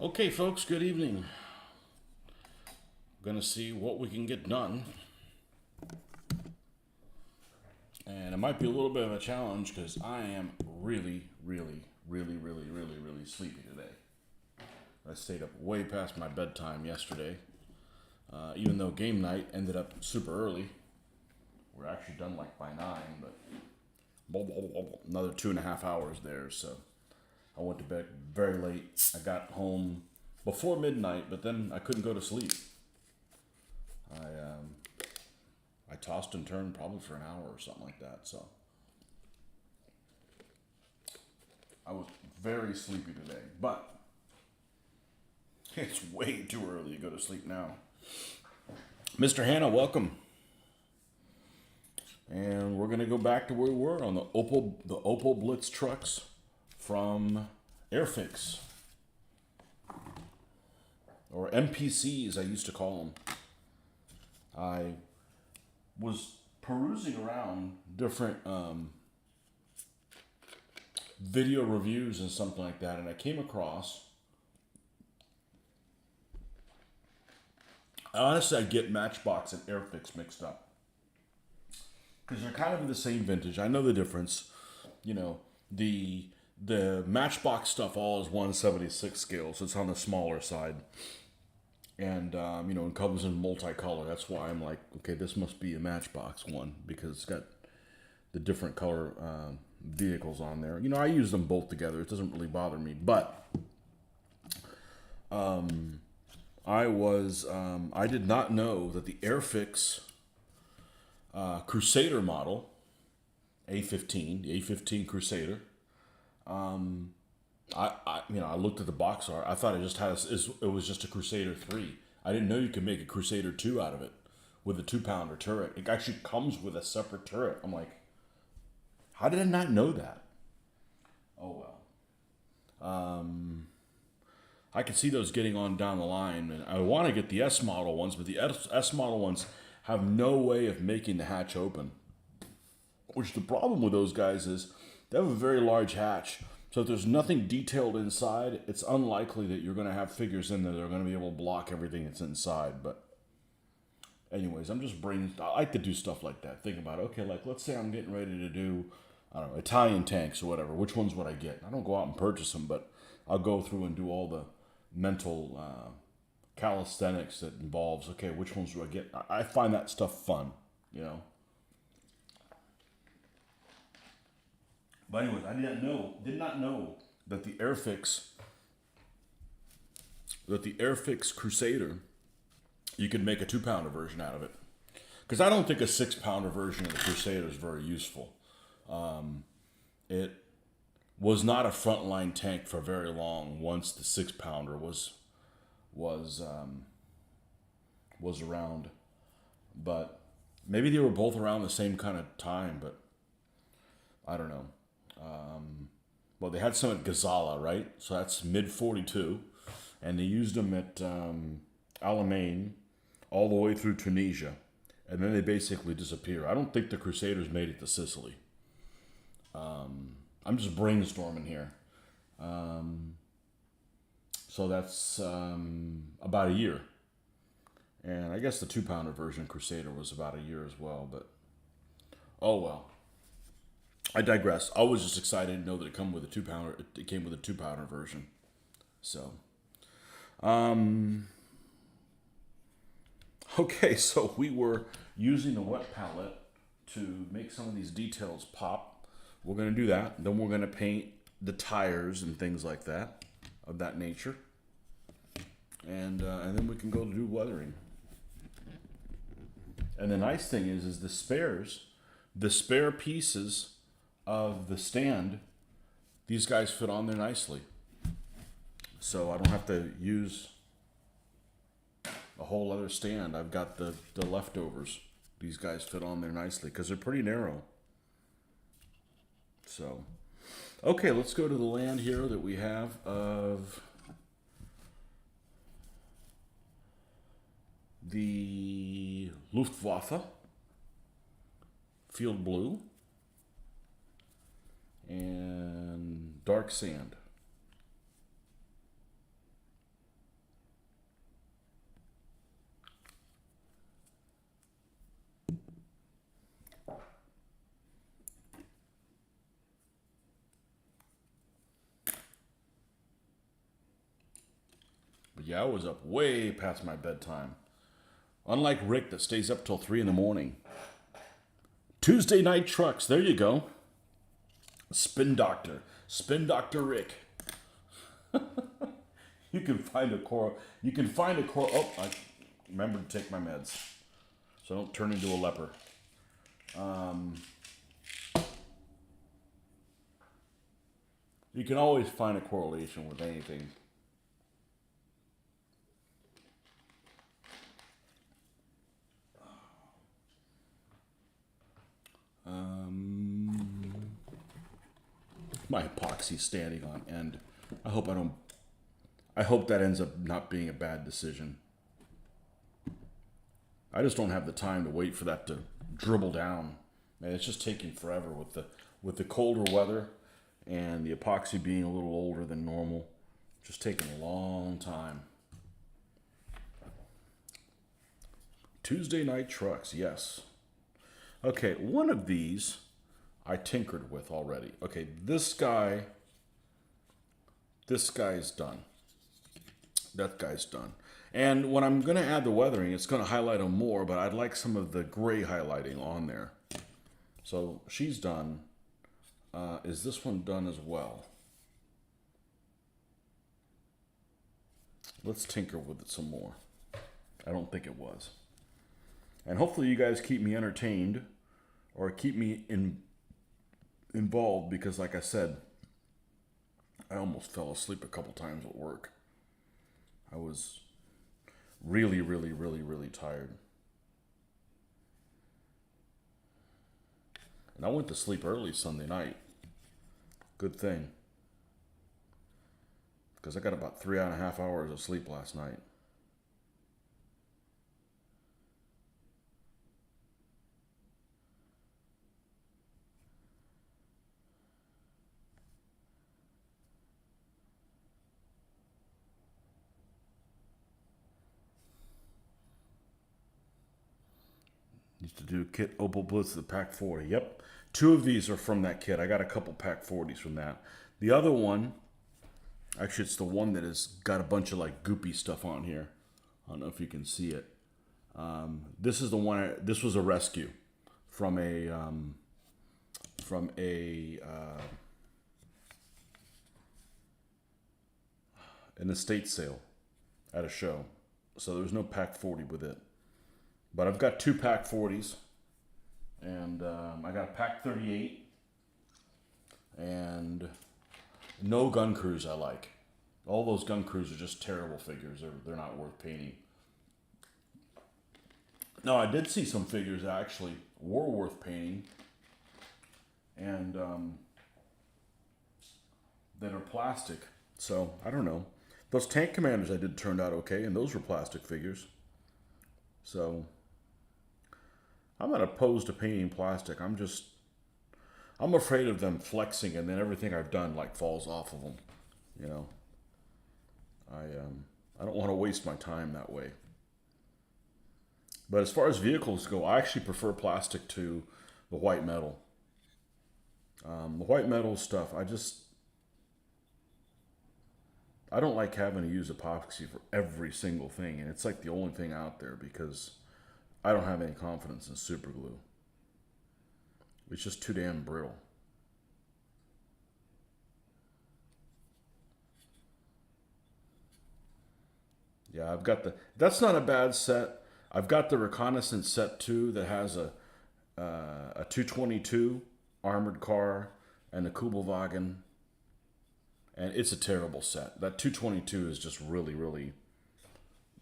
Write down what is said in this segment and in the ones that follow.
Okay, folks, good evening. Gonna see what we can get done. And it might be a little bit of a challenge because I am really sleepy today. I stayed up way past my bedtime yesterday. Even though game night ended up super early. We're actually done like by 9, but another 2.5 hours there, so I went to bed very late. I got home before midnight, but then I couldn't go to sleep. I tossed and turned probably for an hour or something like that, so I was very sleepy today, but it's way too early to go to sleep now. Mr. Hanna, welcome. And we're gonna go back to where we were on the Opel Blitz trucks from Airfix, or MPCs, I used to call them. I was perusing around different video reviews and something like that, and I came across. Honestly, I get Matchbox and Airfix mixed up because they're kind of in the same vintage. I know the difference. You know, the Matchbox stuff all is 1/76 scale, so it's on the smaller side. And, it comes in multicolor. That's why I'm like, okay, this must be a Matchbox one because it's got the different color vehicles on there. I use them both together. It doesn't really bother me. But I did not know that the Airfix Crusader model, A15, the A15 Crusader, I looked at the box art. I thought it was just a Crusader 3. I didn't know you could make a Crusader 2 out of it with a 2-pounder turret. It actually comes with a separate turret. I'm like, how did I not know that? Oh well. I can see those getting on down the line, and I want to get the S model ones, but the S model ones have no way of making the hatch open. Which the problem with those guys is they have a very large hatch. So if there's nothing detailed inside, it's unlikely that you're going to have figures in there that are going to be able to block everything that's inside. But anyways, I like to do stuff like that. Think about it. Okay, like let's say I'm getting ready to do, I don't know, Italian tanks or whatever. Which ones would I get? I don't go out and purchase them, but I'll go through and do all the mental calisthenics that involves, okay, which ones do I get? I find that stuff fun, But anyways, I did not know that the Airfix Crusader, you could make a 2-pounder version out of it. Because I don't think a 6-pounder version of the Crusader is very useful. It was not a frontline tank for very long once the 6-pounder was around. But maybe they were both around the same kind of time, but I don't know. Well, they had some at Gazala, right? So that's mid-42. And they used them at Alamein all the way through Tunisia. And then they basically disappear. I don't think the Crusaders made it to Sicily. I'm just brainstorming here. So that's about a year. And I guess the 2-pounder version Crusader was about a year as well. But, oh well. I digress. I was just excited to know that it came with a 2-pounder. It came with a 2-pounder version. So, okay. So we were using the wet palette to make some of these details pop. We're going to do that. Then we're going to paint the tires and things like that, of that nature. And then we can go to do weathering. And the nice thing is the spare pieces of the stand, these guys fit on there nicely. So I don't have to use a whole other stand. I've got the leftovers. These guys fit on there nicely because they're pretty narrow. So, okay, let's go to the land here that we have of the Luftwaffe Field Blue and Dark Sand. Yeah, I was up way past my bedtime. Unlike Rick that stays up till 3 in the morning. Tuesday night trucks. There you go. Spin Doctor. Spin Doctor Rick. You can find a coral. You can find a coral. Oh, I remember to take my meds, so I don't turn into a leper. You can always find a correlation with anything. My epoxy's standing on end. I hope I don't. I hope that ends up not being a bad decision. I just don't have the time to wait for that to dribble down. Man, it's just taking forever with the colder weather and the epoxy being a little older than normal. Just taking a long time. Tuesday night trucks, yes. Okay, one of these I tinkered with already. Okay, this guy's done. That guy's done. And when I'm going to add the weathering, it's going to highlight them more, but I'd like some of the gray highlighting on there. So she's done. Is this one done as well? Let's tinker with it some more. I don't think it was. And hopefully you guys keep me entertained or keep me involved because, like I said, I almost fell asleep a couple times at work. I was really, really, really, really tired. And I went to sleep early Sunday night. Good thing. Because I got about 3.5 hours of sleep last night. Used to do kit Opel Blitz, the Pack 40. Yep. 2 of these are from that kit. I got a couple Pack 40s from that. The other one, actually it's the one that has got a bunch of like goopy stuff on here. I don't know if you can see it. This is the one, this was a rescue from an estate sale at a show. So there was no Pack 40 with it. But I've got 2 Pack 40s, and I got a Pack 38, and no gun crews I like. All those gun crews are just terrible figures. They're not worth painting. Now, I did see some figures that actually were worth painting, and that are plastic. So, I don't know. Those tank commanders I did turned out okay, and those were plastic figures. So, I'm not opposed to painting plastic. I'm afraid of them flexing and then everything I've done like falls off of them. You know, I don't want to waste my time that way. But as far as vehicles go, I actually prefer plastic to the white metal. The white metal stuff, I don't like having to use epoxy for every single thing, and it's like the only thing out there because I don't have any confidence in super glue. It's just too damn brittle. Yeah, that's not a bad set. I've got the reconnaissance set too that has a 222 armored car and the Kubelwagen. And it's a terrible set. That 222 is just really, really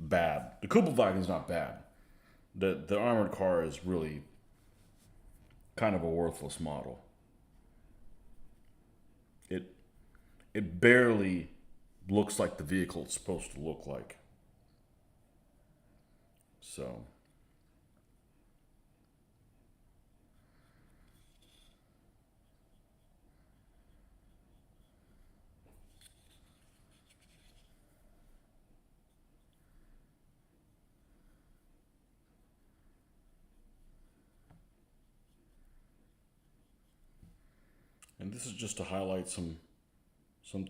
bad. The Kubelwagen's not bad. The armored car is really kind of a worthless model. It barely looks like the vehicle it's supposed to look like. So, and this is just to highlight some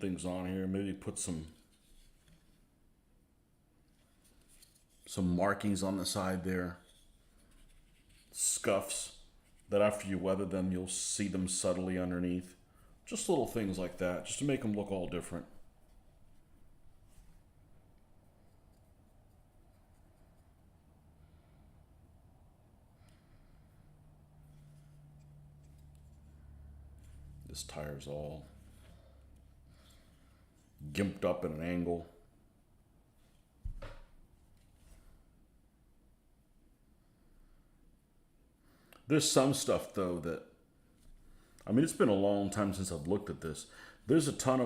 things on here. Maybe put some Some markings on the side there. Scuffs that after you weather them, you'll see them subtly underneath. Just little things like that, just to make them look all different. This tire's all gimped up at an angle. There's some stuff though that, I mean, it's been a long time since I've looked at this. There's a lot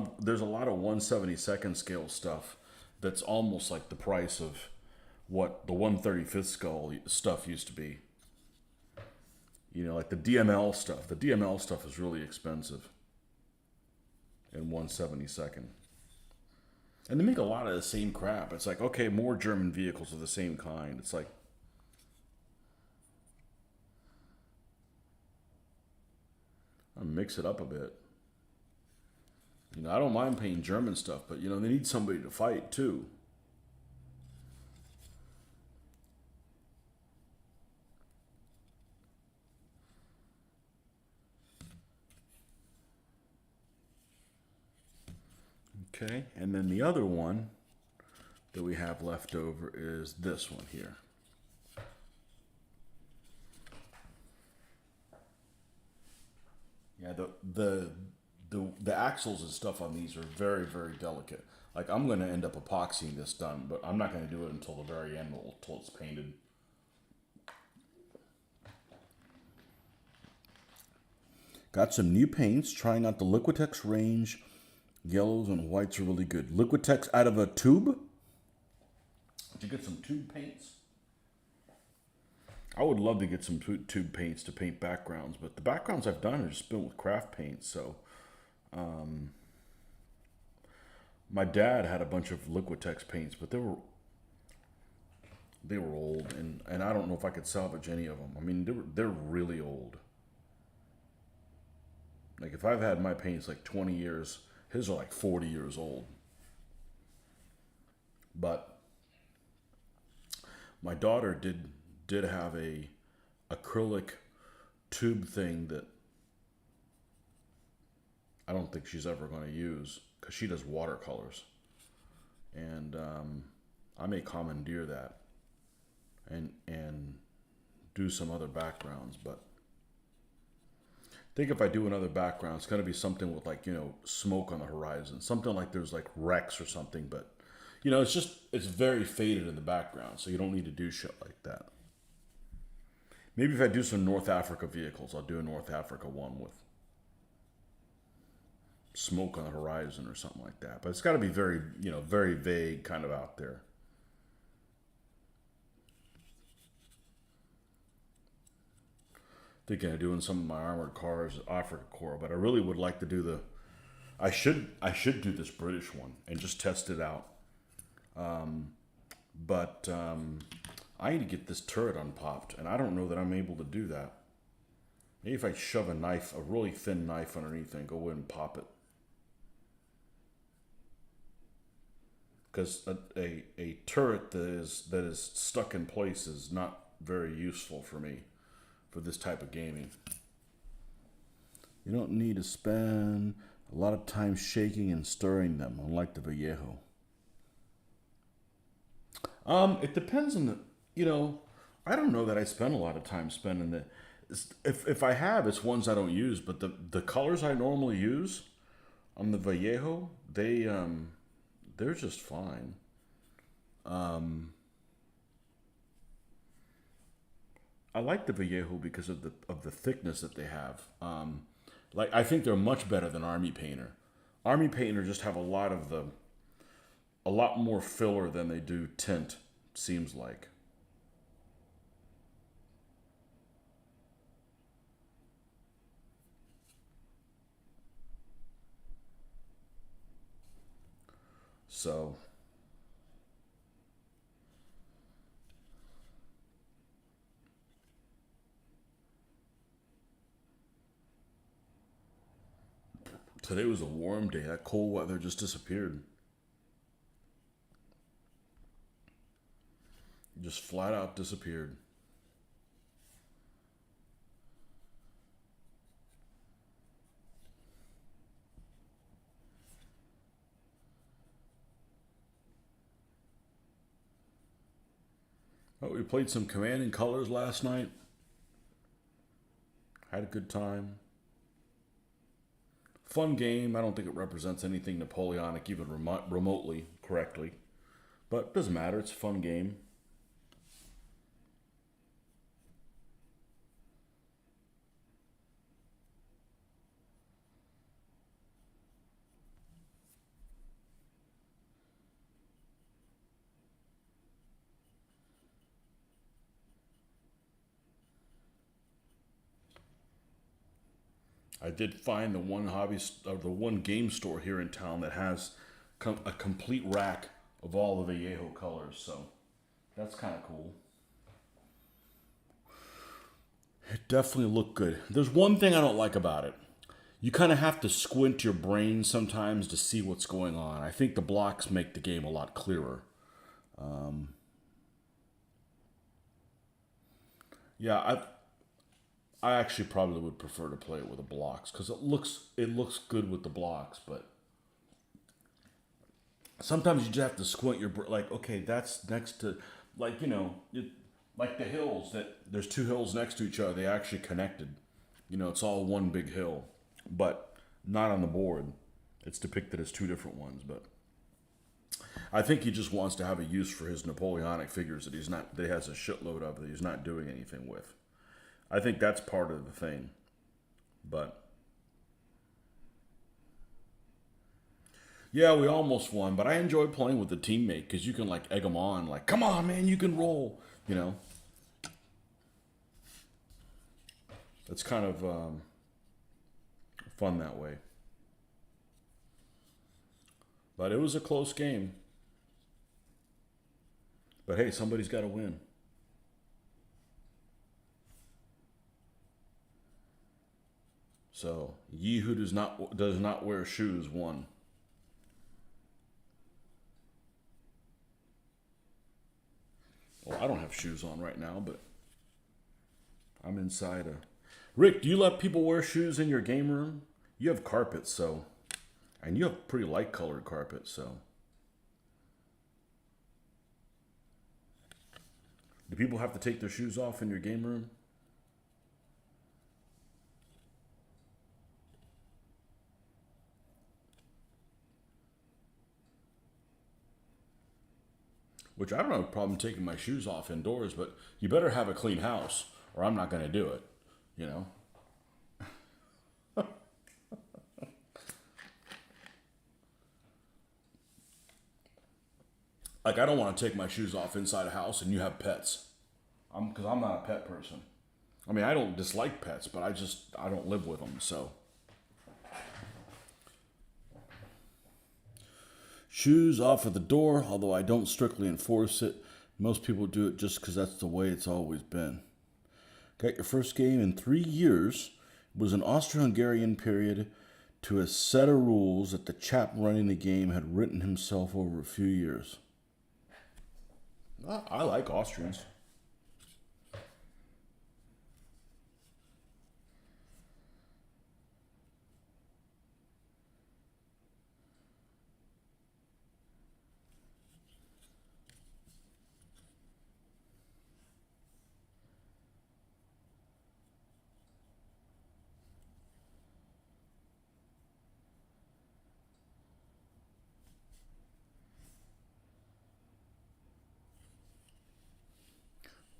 of 1/72nd scale stuff that's almost like the price of what the 1/35th scale stuff used to be. You know, like the DML stuff. The DML stuff is really expensive in 1/72nd. And they make a lot of the same crap. It's like, okay, more German vehicles of the same kind. It's like, I mix it up a bit. You know, I don't mind paying German stuff, but you know, they need somebody to fight too. Okay, and then the other one that we have left over is this one here. Yeah, the axles and stuff on these are very, very delicate. Like I'm going to end up epoxying this done, but I'm not going to do it until the very end, until it's painted. Got some new paints, trying out the Liquitex range. Yellows and whites are really good. Liquitex out of a tube. Did you get some tube paints? I would love to get some tube paints to paint backgrounds, but the backgrounds I've done have just been with craft paints. So, my dad had a bunch of Liquitex paints, but they were old, and I don't know if I could salvage any of them. I mean, they're really old. Like if I've had my paints like 20 years, his are like 40 years old. But my daughter did have a acrylic tube thing that I don't think she's ever going to use because she does watercolors, and I may commandeer that and do some other backgrounds. But I think if I do another background, it's going to be something with like, you know, smoke on the horizon, something like there's like wrecks or something. But you know, it's very faded in the background, so you don't need to do shit like that. Maybe if I do some North Africa vehicles, I'll do a North Africa one with smoke on the horizon or something like that. But it's got to be very, you know, very vague, kind of out there. Thinking of doing some of my armored cars Africa core, but I really would like to do the. I should do this British one and just test it out. But I need to get this turret unpopped, and I don't know that I'm able to do that. Maybe if I shove a knife, a really thin knife underneath and go in and pop it. Because a turret that is stuck in place is not very useful for me for this type of gaming. You don't need to spend a lot of time shaking and stirring them, unlike the Vallejo. It depends on the, you know, I don't know that I spend a lot of time spending it. If I have, it's ones I don't use, but the colors I normally use on the Vallejo, they're just fine. I like the Vallejo because of the thickness that they have. Like I think they're much better than Army Painter. Army Painter just have a lot more filler than they do tint. Seems like. So today was a warm day. That cold weather just disappeared. Just flat out disappeared. Oh, we played some Command and Colors last night. Had a good time. Fun game. I don't think it represents anything Napoleonic even remotely correctly. But it doesn't matter. It's a fun game. I did find the one or the one game store here in town that has a complete rack of all the Vallejo colors. So that's kind of cool. It definitely looked good. There's one thing I don't like about it. You kind of have to squint your brain sometimes to see what's going on. I think the blocks make the game a lot clearer. Yeah, I actually probably would prefer to play it with the blocks because it looks good with the blocks, but sometimes you just have to squint your like, okay, that's next to, like, like the hills, that there's two hills next to each other. They actually connected. It's all one big hill, but not on the board. It's depicted as two different ones, but I think he just wants to have a use for his Napoleonic figures that he has a shitload of that he's not doing anything with. I think that's part of the thing, but yeah, we almost won, but I enjoyed playing with the teammate because you can like egg them on, like, come on, man, you can roll. It's kind of fun that way. But it was a close game. But hey, somebody's got to win. So, ye who does not wear shoes won. Well, I don't have shoes on right now, but I'm inside a. Rick, do you let people wear shoes in your game room? You have carpet, so, and you have pretty light colored carpet, so. Do people have to take their shoes off in your game room? Which I don't have a problem taking my shoes off indoors, but you better have a clean house, or I'm not going to do it. You know. Like, I don't want to take my shoes off inside a house and you have pets. Because I'm not a pet person. I mean, I don't dislike pets, but I don't live with them, so. Shoes off at the door, although I don't strictly enforce it. Most people do it just because that's the way it's always been. Got your first game in 3 years. It was an Austro-Hungarian period to a set of rules that the chap running the game had written himself over a few years. I like Austrians.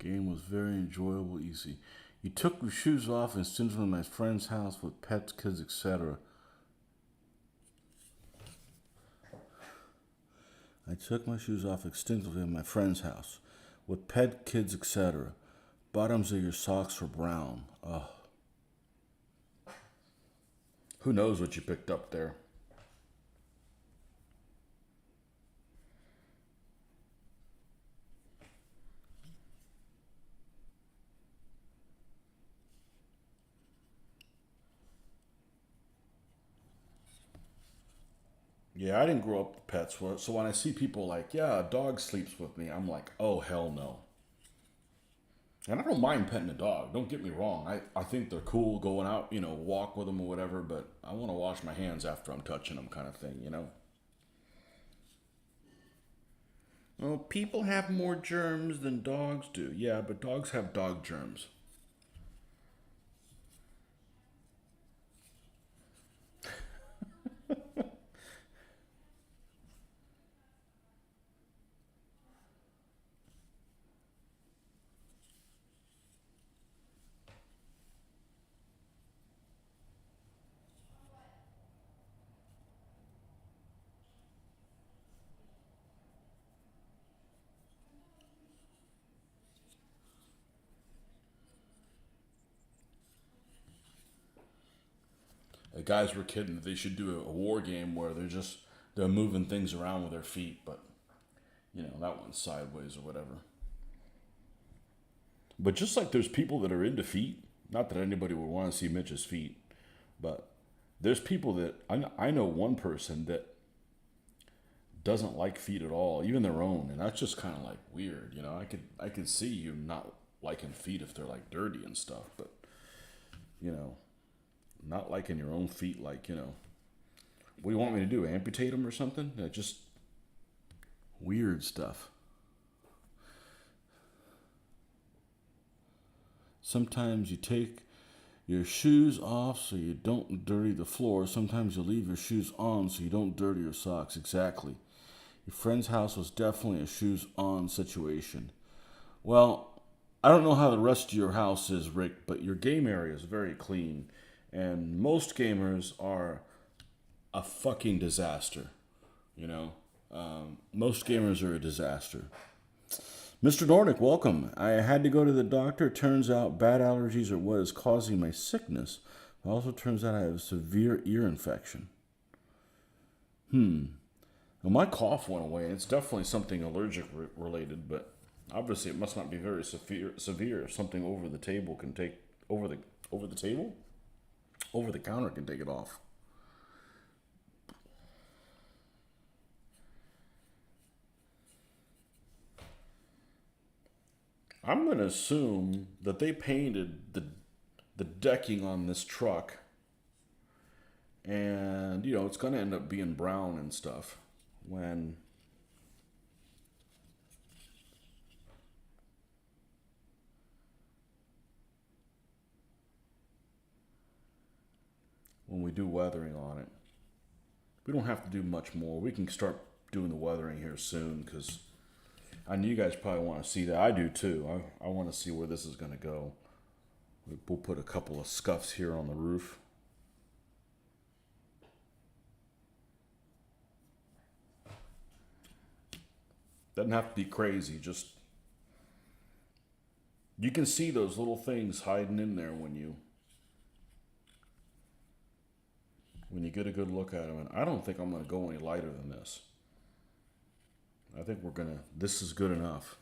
Game was very enjoyable, easy. You took your shoes off and sent them to my friend's house with pets, kids, etc. I took my shoes off extensively at my friend's house with pet, kids, etc. Bottoms of your socks were brown. Ugh. Who knows what you picked up there? Yeah, I didn't grow up with pets, so when I see people like, yeah, a dog sleeps with me, I'm like, oh, hell no. And I don't mind petting a dog. Don't get me wrong. I think they're cool going out, walk with them or whatever, but I want to wash my hands after I'm touching them kind of thing. Well, people have more germs than dogs do. Yeah, but dogs have dog germs. The guys were kidding that they should do a war game where they're moving things around with their feet, but that one's sideways or whatever. But just like there's people that are into feet, not that anybody would want to see Mitch's feet, but there's people that I know one person that doesn't like feet at all, even their own, and that's just kind of like weird. I could see you not liking feet if they're like dirty and stuff, but you know, not liking your own feet, like what do you want me to do? Amputate them or something? Just weird stuff. Sometimes you take your shoes off so you don't dirty the floor. Sometimes you leave your shoes on so you don't dirty your socks. Exactly. Your friend's house was definitely a shoes on situation. Well, I don't know how the rest of your house is, Rick, but your game area is very clean. And most gamers are a fucking disaster. You know, most gamers are a disaster. Mr. Dornick, welcome. I had to go to the doctor. Turns out bad allergies are what is causing my sickness. It also turns out I have a severe ear infection. Well, my cough went away. It's definitely something allergic related, but obviously it must not be very severe if something over the table can take over the table? Over the counter can take it off. I'm going to assume that they painted the decking on this truck, and it's going to end up being brown and stuff when we do weathering on it. We don't have to do much more. We can start doing the weathering here soon because I know you guys probably want to see that. I do too. I want to see where this is going to go. We'll put a couple of scuffs here on the roof. Doesn't have to be crazy. Just you can see those little things hiding in there when you get a good look at them. And I don't think I'm going to go any lighter than this. I think this is good enough.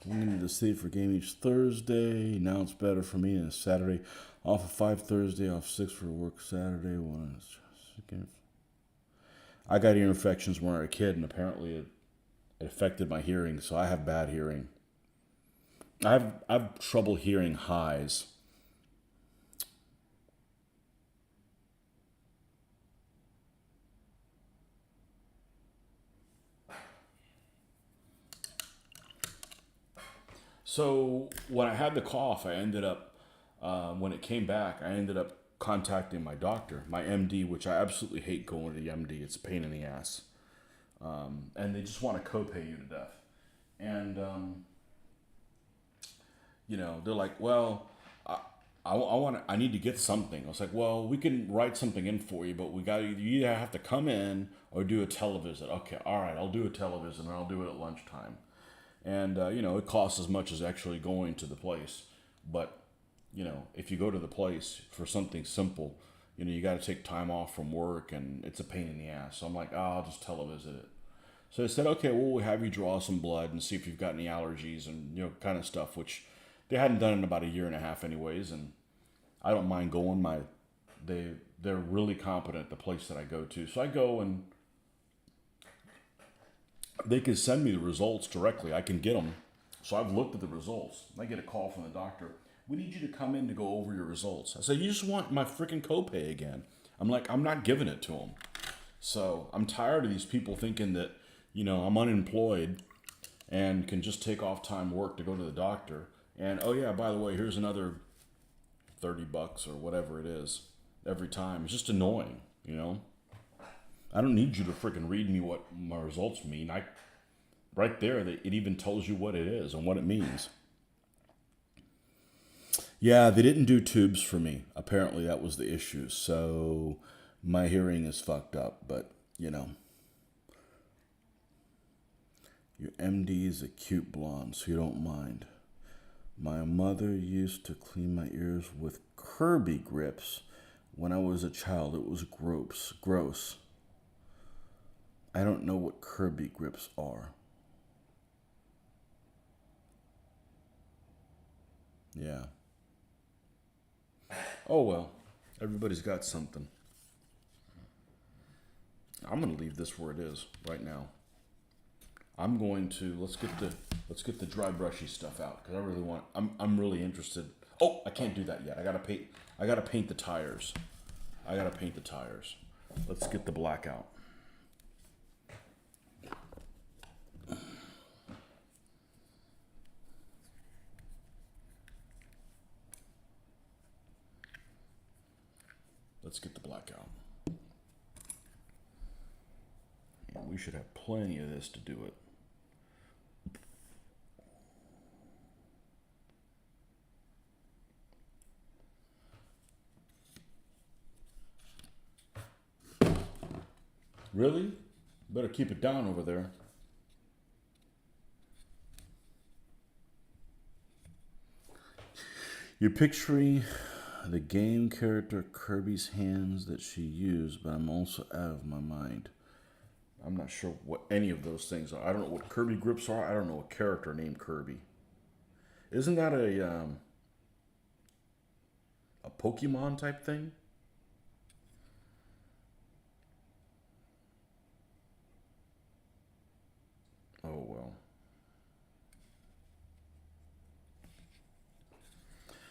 I'm going to stay for game each Thursday. Now it's better for me. And it's Saturday. Off of 5 Thursday, off 6 for work Saturday. I got ear infections when I was a kid, and apparently it affected my hearing, so I have bad hearing. I have trouble hearing highs. So when I had the cough, I ended up, when it came back, I ended up contacting my doctor, my MD, which I absolutely hate going to the MD. It's a pain in the ass. And they just want to copay you to death. And, they're like, well, I need to get something. I was like, well, we can write something in for you, but you either have to come in or do a televisit. Okay, all right, I'll do a televisit and I'll do it at lunchtime. And, it costs as much as actually going to the place. But, if you go to the place for something simple, you got to take time off from work and it's a pain in the ass. So I'm like, I'll just televisit it. So they said, okay, well, we'll have you draw some blood and see if you've got any allergies and, kind of stuff, which they hadn't done in about a year and a half anyways. And I don't mind going. They're really competent at the place that I go to. So I go and they can send me the results directly. I can get them So I've looked at the results. I get a call from the doctor. We need you to come in to go over your results. I said, you just want my freaking copay again. I'm like, I'm not giving it to them. So I'm tired of these people thinking that, you know, I'm unemployed and can just take off time work to go to the doctor. And, oh yeah, by the way, here's another $30 or whatever it is every time. It's just annoying, you know? I don't need you to freaking read me what my results mean. Right there, it even tells you what it is and what it means. Yeah, they didn't do tubes for me. Apparently that was the issue. So my hearing is fucked up, but, you know. Your MD is a cute blonde, so you don't mind. My mother used to clean my ears with Kirby grips when I was a child. It was gross. I don't know what Kirby grips are. Yeah. Oh well, everybody's got something. I'm gonna leave this where it is right now. I'm going to let's get the dry brushy stuff out because I really want. I'm really interested. Oh, I can't do that yet. I gotta paint the tires. Let's get the black out. Let's get the black out. And we should have plenty of this to do it. Really? Better keep it down over there. You're picturing the game character Kirby's hands that she used, but I'm also out of my mind. I'm not sure what any of those things are. I don't know what Kirby grips are. I don't know a character named Kirby. Isn't that a Pokemon type thing? Oh well.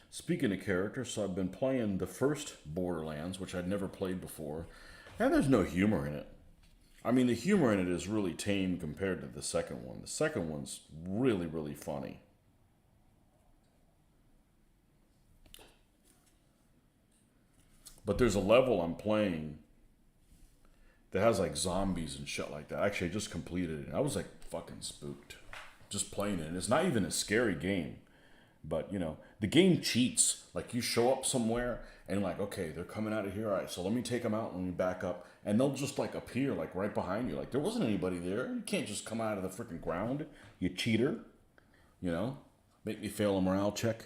Speaking of characters, so I've been playing the first Borderlands, which I'd never played before, and there's no humor in it. I mean, the humor in it is really tame compared to the second one. The second one's really, really funny. But there's a level I'm playing that has like zombies and shit like that. Actually, I just completed it, and I was like fucking spooked just playing it. And it's not even a scary game. But, you know, the game cheats. Like, you show up somewhere and, like, okay, they're coming out of here. All right, so let me take them out and let me back up. And they'll just, like, appear, like, right behind you. Like, there wasn't anybody there. You can't just come out of the freaking ground, you cheater. You know? Make me fail a morale check.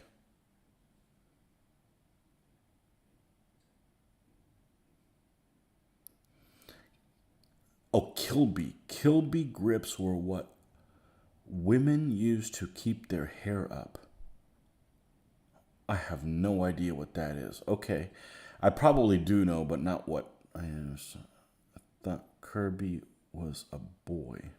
Oh, Kilby. Kilby grips were what women used to keep their hair up. I have no idea what that is. Okay. I probably do know, but not what I understand. I thought Kirby was a boy.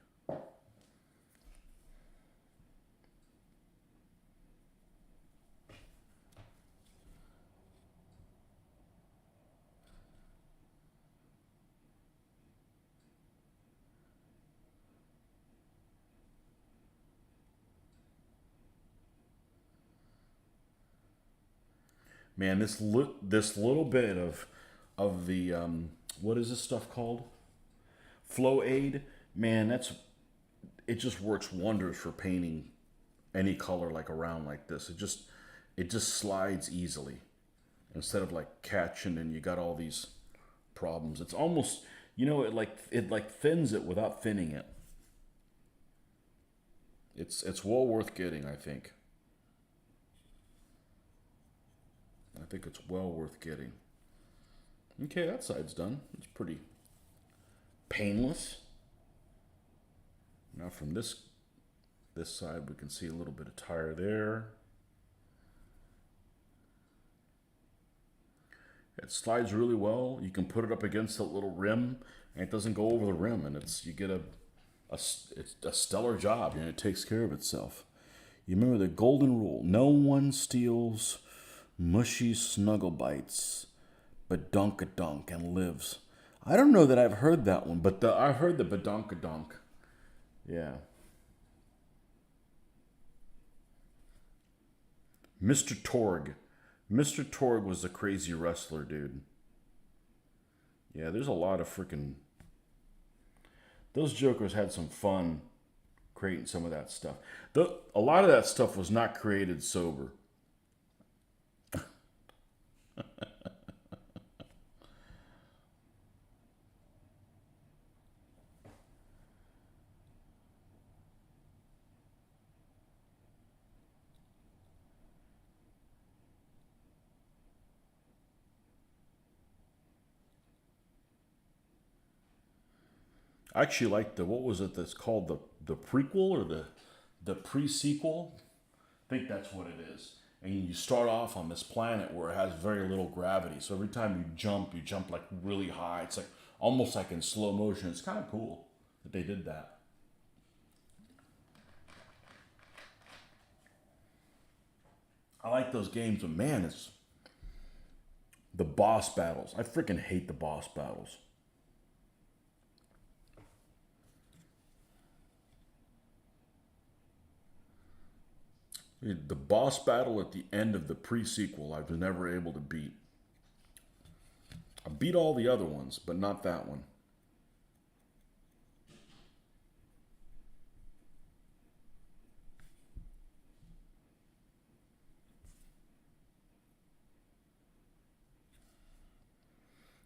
Man, this little bit of the what is this stuff called? Flow aid. Man, it just works wonders for painting any color like around like this. It just slides easily instead of like catching and you got all these problems. It's almost, you know, it like thins it without thinning it. It's well worth getting, I think. I think it's well worth getting. Okay, that side's done. It's pretty painless. Now from this side we can see a little bit of tire there. It slides really well. You can put it up against that little rim and it doesn't go over the rim, and you get it's a stellar job, and it takes care of itself. You remember the golden rule: no one steals mushy snuggle bites, but dunk and lives. I don't know that I've heard that one, but I've heard the badonkadonk. Yeah. Mr. Torg. Mr. Torg was the crazy wrestler, dude. Yeah, there's a lot of freaking... Those jokers had some fun creating some of that stuff. A lot of that stuff was not created sober. I actually like what was it that's called the prequel or the pre-sequel? I think that's what it is. And you start off on this planet where it has very little gravity. So every time you jump like really high. It's like almost like in slow motion. It's kind of cool that they did that. I like those games, but man, it's the boss battles. I freaking hate the boss battles. The boss battle at the end of the pre-sequel, I was never able to beat. I beat all the other ones, but not that one.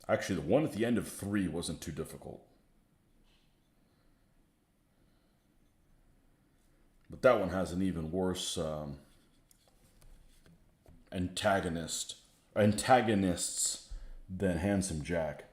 Actually, the one at the end of 3 wasn't too difficult. But that one has an even worse antagonists than Handsome Jack.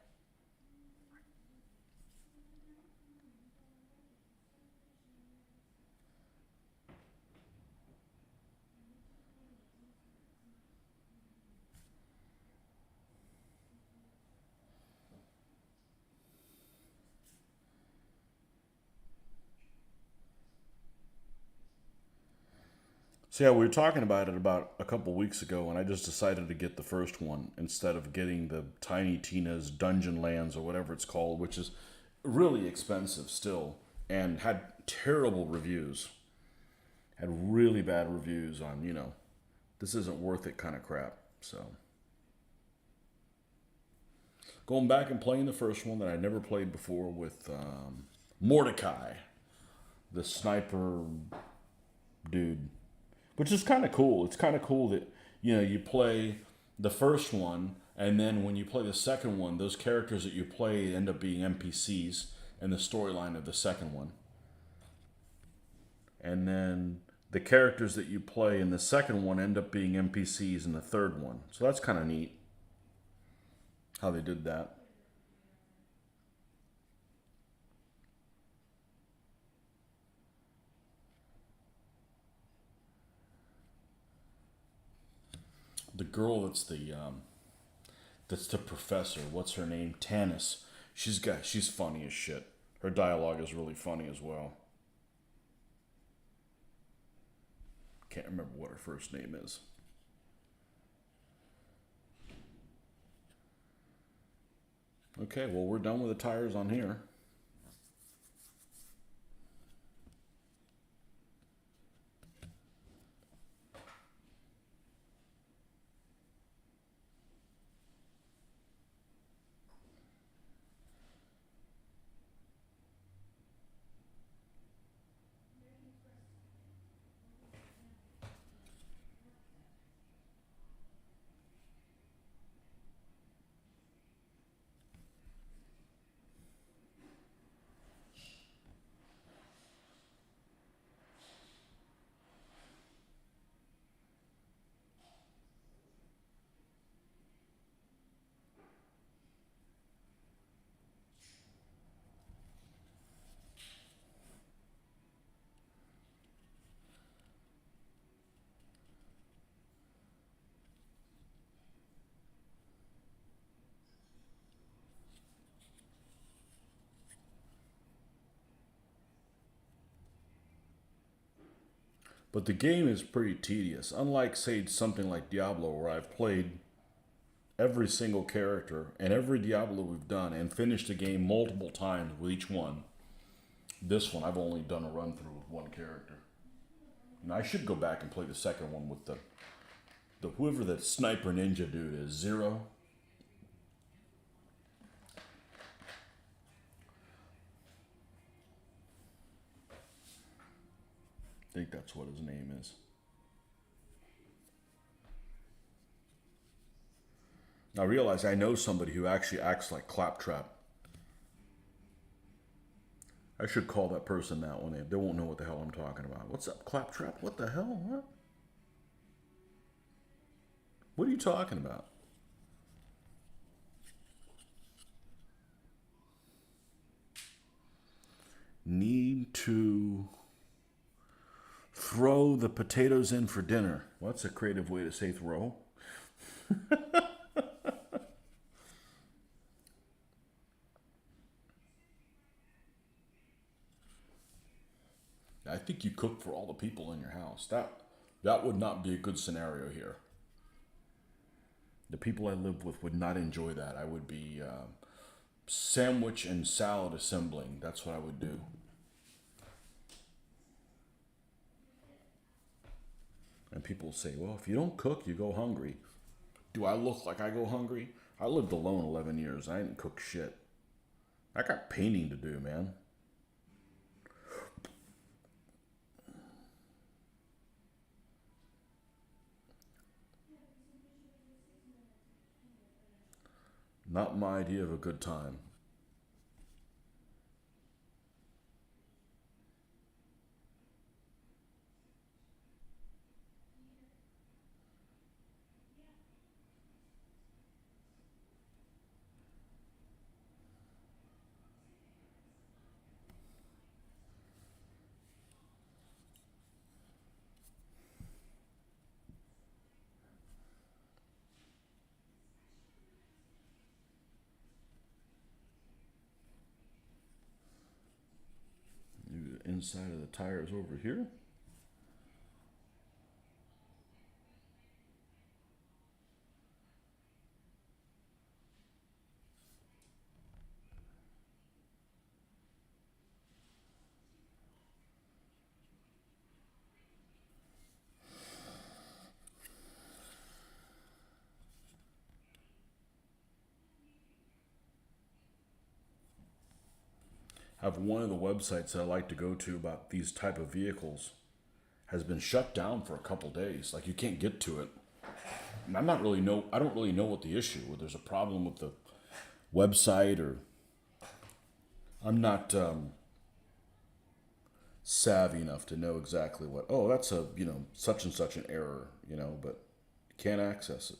So yeah, we were talking about it about a couple weeks ago, and I just decided to get the first one instead of getting the Tiny Tina's Dungeon Lands or whatever it's called, which is really expensive still and had terrible reviews. Had really bad reviews on, this isn't worth it kind of crap. So going back and playing the first one that I never played before with Mordecai, the sniper dude, which is kind of cool. It's kind of cool that you play the first one, and then when you play the second one, those characters that you play end up being NPCs in the storyline of the second one, and then the characters that you play in the second one end up being NPCs in the third one. So that's kind of neat how they did that. The girl that's the professor. What's her name? Tanis. She's funny as shit. Her dialogue is really funny as well. Can't remember what her first name is. Okay, well, we're done with the tires on here. But the game is pretty tedious. Unlike, say, something like Diablo, where I've played every single character and every Diablo we've done and finished the game multiple times with each one. This one, I've only done a run through with one character. And I should go back and play the second one with the whoever that sniper ninja dude is, Zero. I think that's what his name is. I realize I know somebody who actually acts like Claptrap. I should call that person that one. They won't know what the hell I'm talking about. What's up, Claptrap? What the hell? What? What are you talking about? Need to throw the potatoes in for dinner. What's a creative way to say throw? I think you cook for all the people in your house. That would not be a good scenario here. The people I live with would not enjoy that. I would be sandwich and salad assembling. That's what I would do. And people say, well, if you don't cook, you go hungry. Do I look like I go hungry? I lived alone 11 years. I didn't cook shit. I got painting to do, man. Not my idea of a good time. The inside of the tires over here. Have one of the websites that I like to go to about these type of vehicles has been shut down for a couple days. Like you can't get to it. And I don't really know what the issue. Whether there's a problem with the website or I'm not savvy enough to know exactly what. Oh, that's a such and such an error. But you can't access it.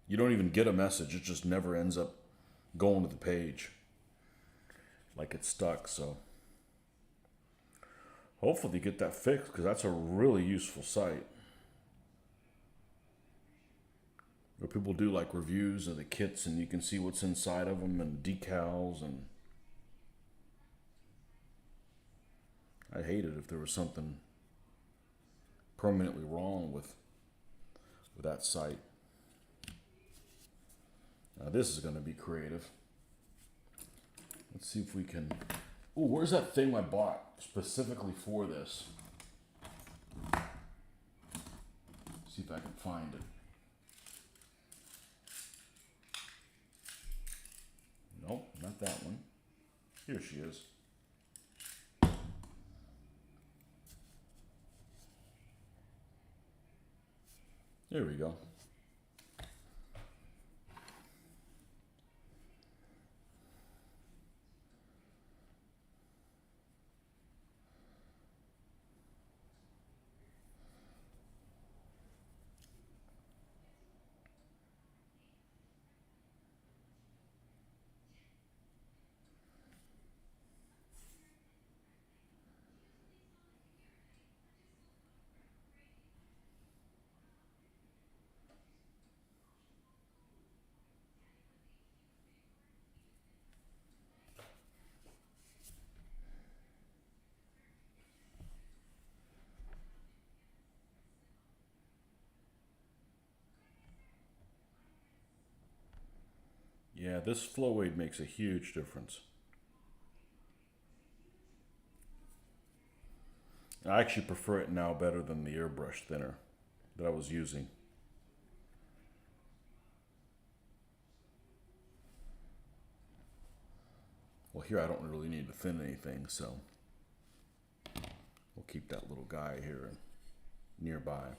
You don't even get a message. It just never ends up going to the page. Like it's stuck, so hopefully get that fixed because that's a really useful site where people do like reviews of the kits and you can see what's inside of them and decals. And I'd hate it if there was something permanently wrong with that site. Now this is going to be creative. Let's see if we can. Oh, where's that thing I bought specifically for this? See if I can find it. Nope, not that one. Here she is. There we go. Yeah, this flow weight makes a huge difference. I actually prefer it now better than the airbrush thinner that I was using. Well, here I don't really need to thin anything, so we'll keep that little guy here nearby.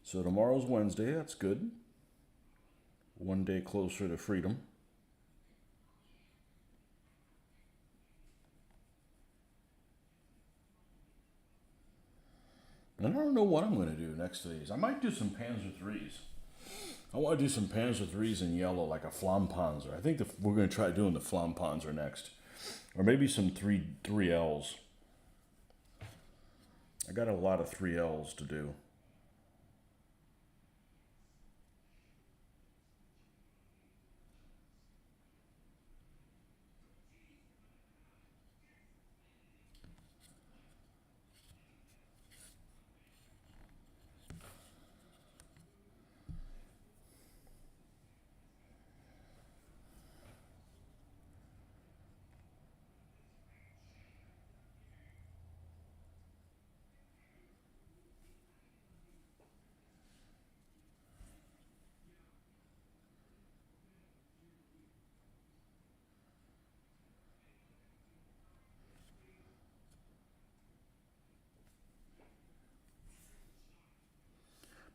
So tomorrow's Wednesday, that's good. One day closer to freedom. And I don't know what I'm going to do next to these. I might do some Panzer threes. I want to do some Panzer threes in yellow, like a Flampanzer. I think we're going to try doing the Flampanzer next, or maybe some three Ls. I got a lot of 3Ls to do.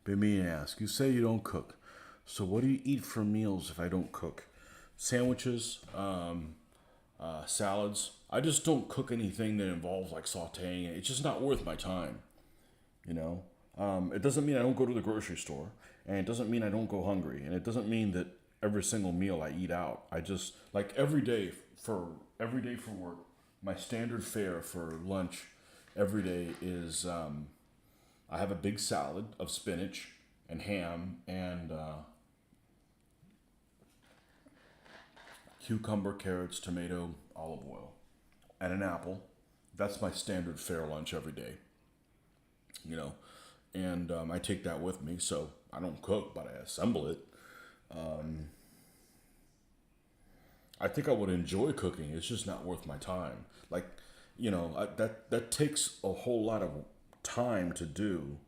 But me ask, you say you don't cook. So what do you eat for meals if I don't cook? Sandwiches, salads. I just don't cook anything that involves like sauteing. It's just not worth my time, you know? It doesn't mean I don't go to the grocery store, and it doesn't mean I don't go hungry, and it doesn't mean that every single meal I eat out. I just like every day for work. My standard fare for lunch every day is I have a big salad of spinach and ham and cucumber, carrots, tomato, olive oil, and an apple. That's my standard fare lunch every day, you know. And I take that with me, so I don't cook, but I assemble it. I think I would enjoy cooking. It's just not worth my time. Like, that takes a whole lot of time to do,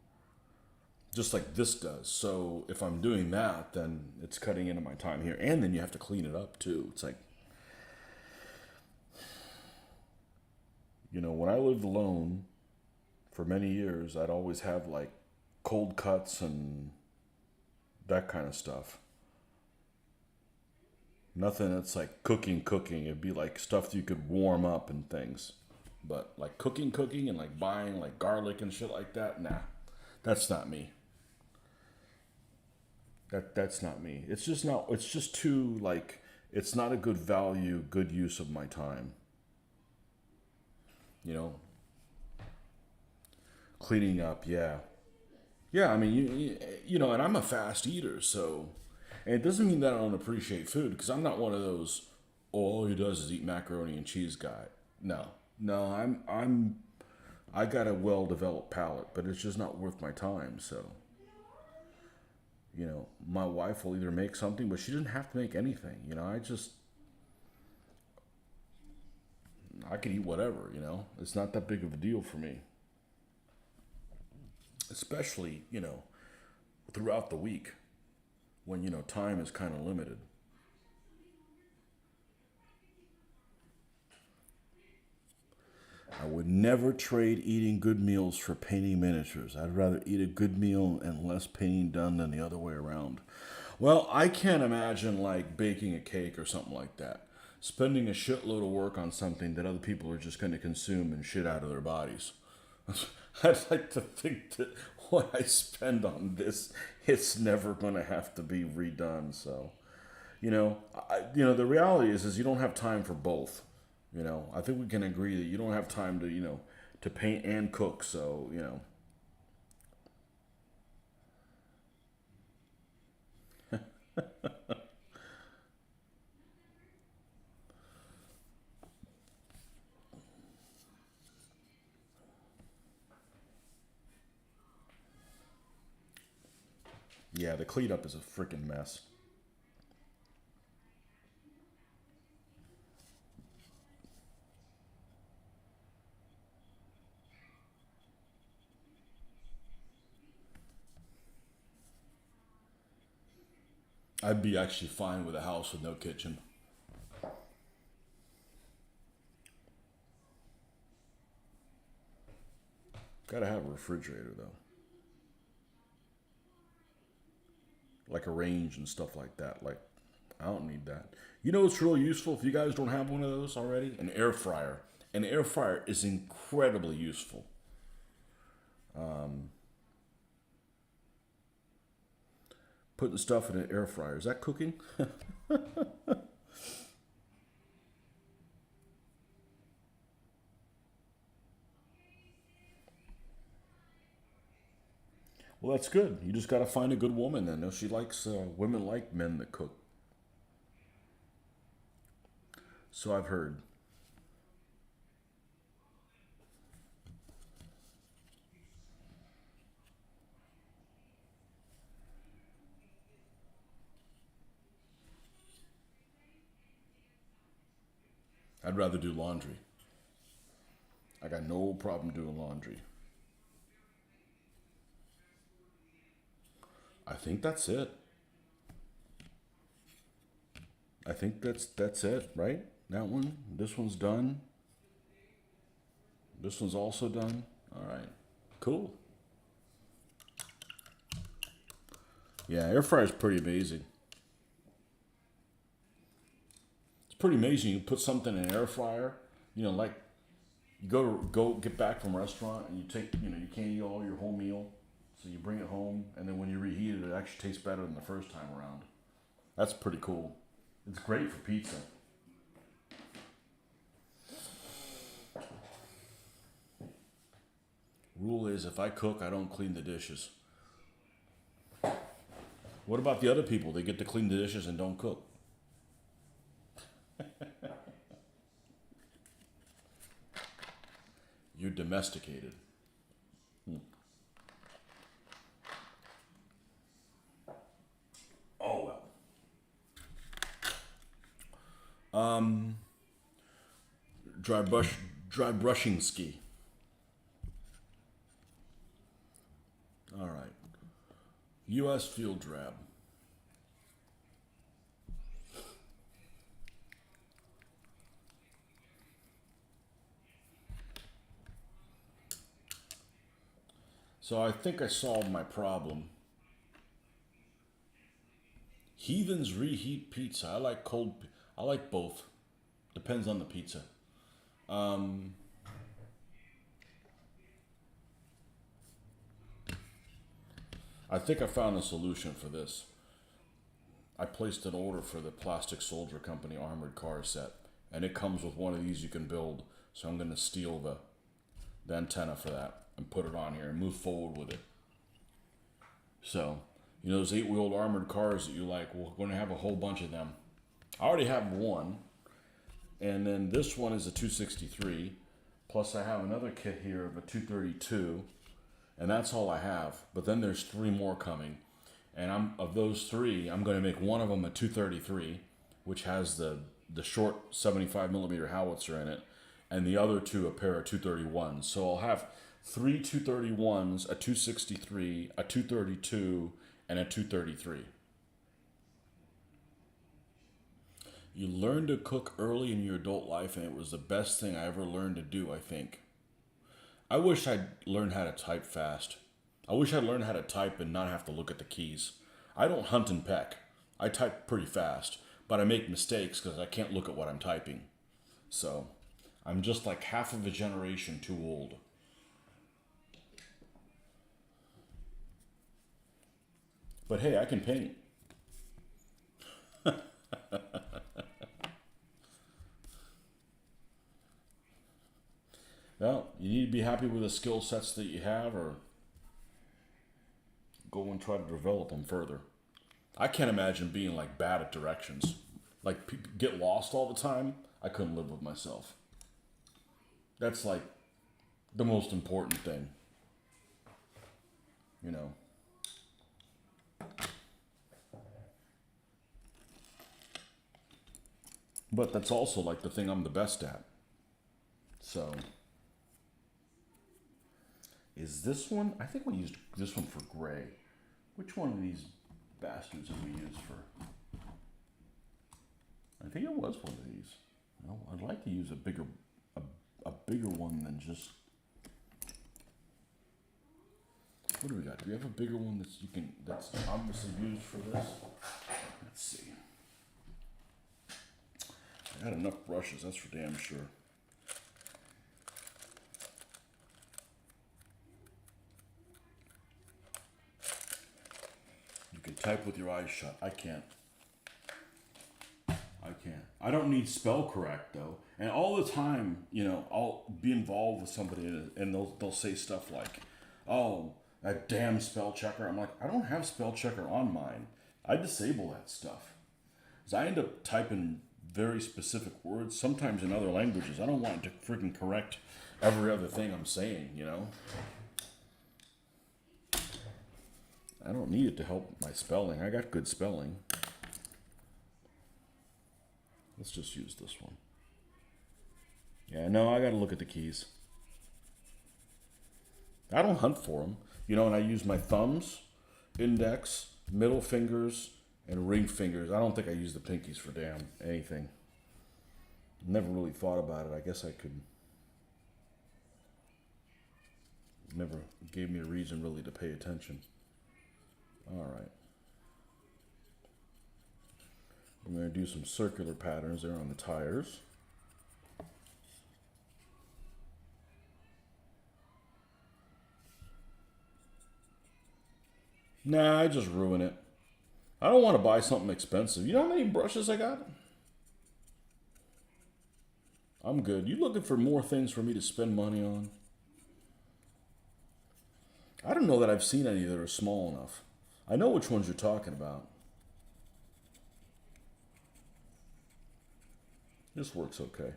just like this does. So if I'm doing that, then it's cutting into my time here, and then you have to clean it up too. It's like, when I lived alone for many years, I'd always have like cold cuts and that kind of stuff. Nothing that's like cooking. It'd be like stuff that you could warm up and things. But like cooking, and like buying like garlic and shit like that, nah, that's not me. That's not me. It's just not. It's just too like. It's not a good value, good use of my time. You know, cleaning up. Yeah, yeah. I mean, and I'm a fast eater, so and it doesn't mean that I don't appreciate food because I'm not one of those. Oh, all he does is eat macaroni and cheese guy. No, no. I got a well developed palate, but it's just not worth my time. So my wife will either make something, but she doesn't have to make anything. I could eat whatever. It's not that big of a deal for me, especially throughout the week when time is kind of limited. I would never trade eating good meals for painting miniatures. I'd rather eat a good meal and less painting done than the other way around. Well, I can't imagine like baking a cake or something like that. Spending a shitload of work on something that other people are just going to consume and shit out of their bodies. I'd like to think that what I spend on this, it's never going to have to be redone. So, the reality is you don't have time for both. I think we can agree that you don't have time to paint and cook. So, Yeah, the cleat up is a freaking mess. I'd be actually fine with a house with no kitchen. Gotta have a refrigerator though. Like a range and stuff like that. Like, I don't need that. You know what's real useful if you guys don't have one of those already? An air fryer. An air fryer is incredibly useful. Putting stuff in an air fryer. Is that cooking? Well, that's good. You just gotta find a good woman then. If she likes, women like men that cook. So I've heard. I'd rather do laundry. I got no problem doing laundry. I think that's it. I think that's it, right? That one. This one's done. This one's also done. All right. Cool. Yeah, air fryer's pretty amazing. It's pretty amazing. You put something in an air fryer. You know, like you go get back from a restaurant and you take you can't eat all your whole meal, so you bring it home and then when you reheat it, it actually tastes better than the first time around. That's pretty cool. It's great for pizza. Rule is if I cook, I don't clean the dishes. What about the other people? They get to clean the dishes and don't cook. You're domesticated. Oh well. Um, dry brush, dry brushing ski. All right. U.S. field drab. So I think I solved my problem. Heathens reheat pizza. I like cold. I like both. Depends on the pizza. Um, I think I found a solution for this. I placed an order for the Plastic Soldier Company armored car set, and it comes with one of these you can build. So I'm going to steal the antenna for that and put it on here and move forward with it. So, those 8-wheeled armored cars that you like, we're going to have a whole bunch of them. I already have one, and then this one is a 263. Plus, I have another kit here of a 232, and that's all I have. But then there's 3 more coming, and of those 3, I'm going to make one of them a 233, which has the short 75 millimeter howitzer in it, and the other 2 a pair of 231s. So I'll have 3 231s, a 263, a 232, and a 233. You learn to cook early in your adult life, and it was the best thing I ever learned to do, I think. I wish I'd learned how to type fast. I wish I'd learned how to type and not have to look at the keys. I don't hunt and peck. I type pretty fast, but I make mistakes because I can't look at what I'm typing. So, I'm just like half of a generation too old. But hey, I can paint. Well, you need to be happy with the skill sets that you have or go and try to develop them further. I can't imagine being like bad at directions. Like get lost all the time. I couldn't live with myself. That's like the most important thing. You know. But that's also like the thing I'm the best at. So, is this one? I think we used this one for gray. Which one of these bastards did we use for? I think it was one of these. Well, I'd like to use a bigger one than just. What do we got? Do we have a bigger one that's obviously used for this? Let's see. I got enough brushes, that's for damn sure. You can type with your eyes shut. I can't. I don't need spell correct though. And all the time, you know, I'll be involved with somebody and they'll say stuff like, "Oh, that damn spell checker." I'm like, I don't have spell checker on mine. I disable that stuff. Because I end up typing very specific words, sometimes in other languages. I don't want it to freaking correct every other thing I'm saying, you know? I don't need it to help my spelling. I got good spelling. Let's just use this one. Yeah, no, I gotta look at the keys. I don't hunt for them. You know, and I use my thumbs, index, middle fingers, and ring fingers. I don't think I use the pinkies for damn anything. Never really thought about it. I guess I could. Never gave me a reason really to pay attention. All right. I'm going to do some circular patterns there on the tires. Nah, I just ruin it. I don't want to buy something expensive. You know how many brushes I got? I'm good. You looking for more things for me to spend money on? I don't know that I've seen any that are small enough. I know which ones you're talking about. This works okay.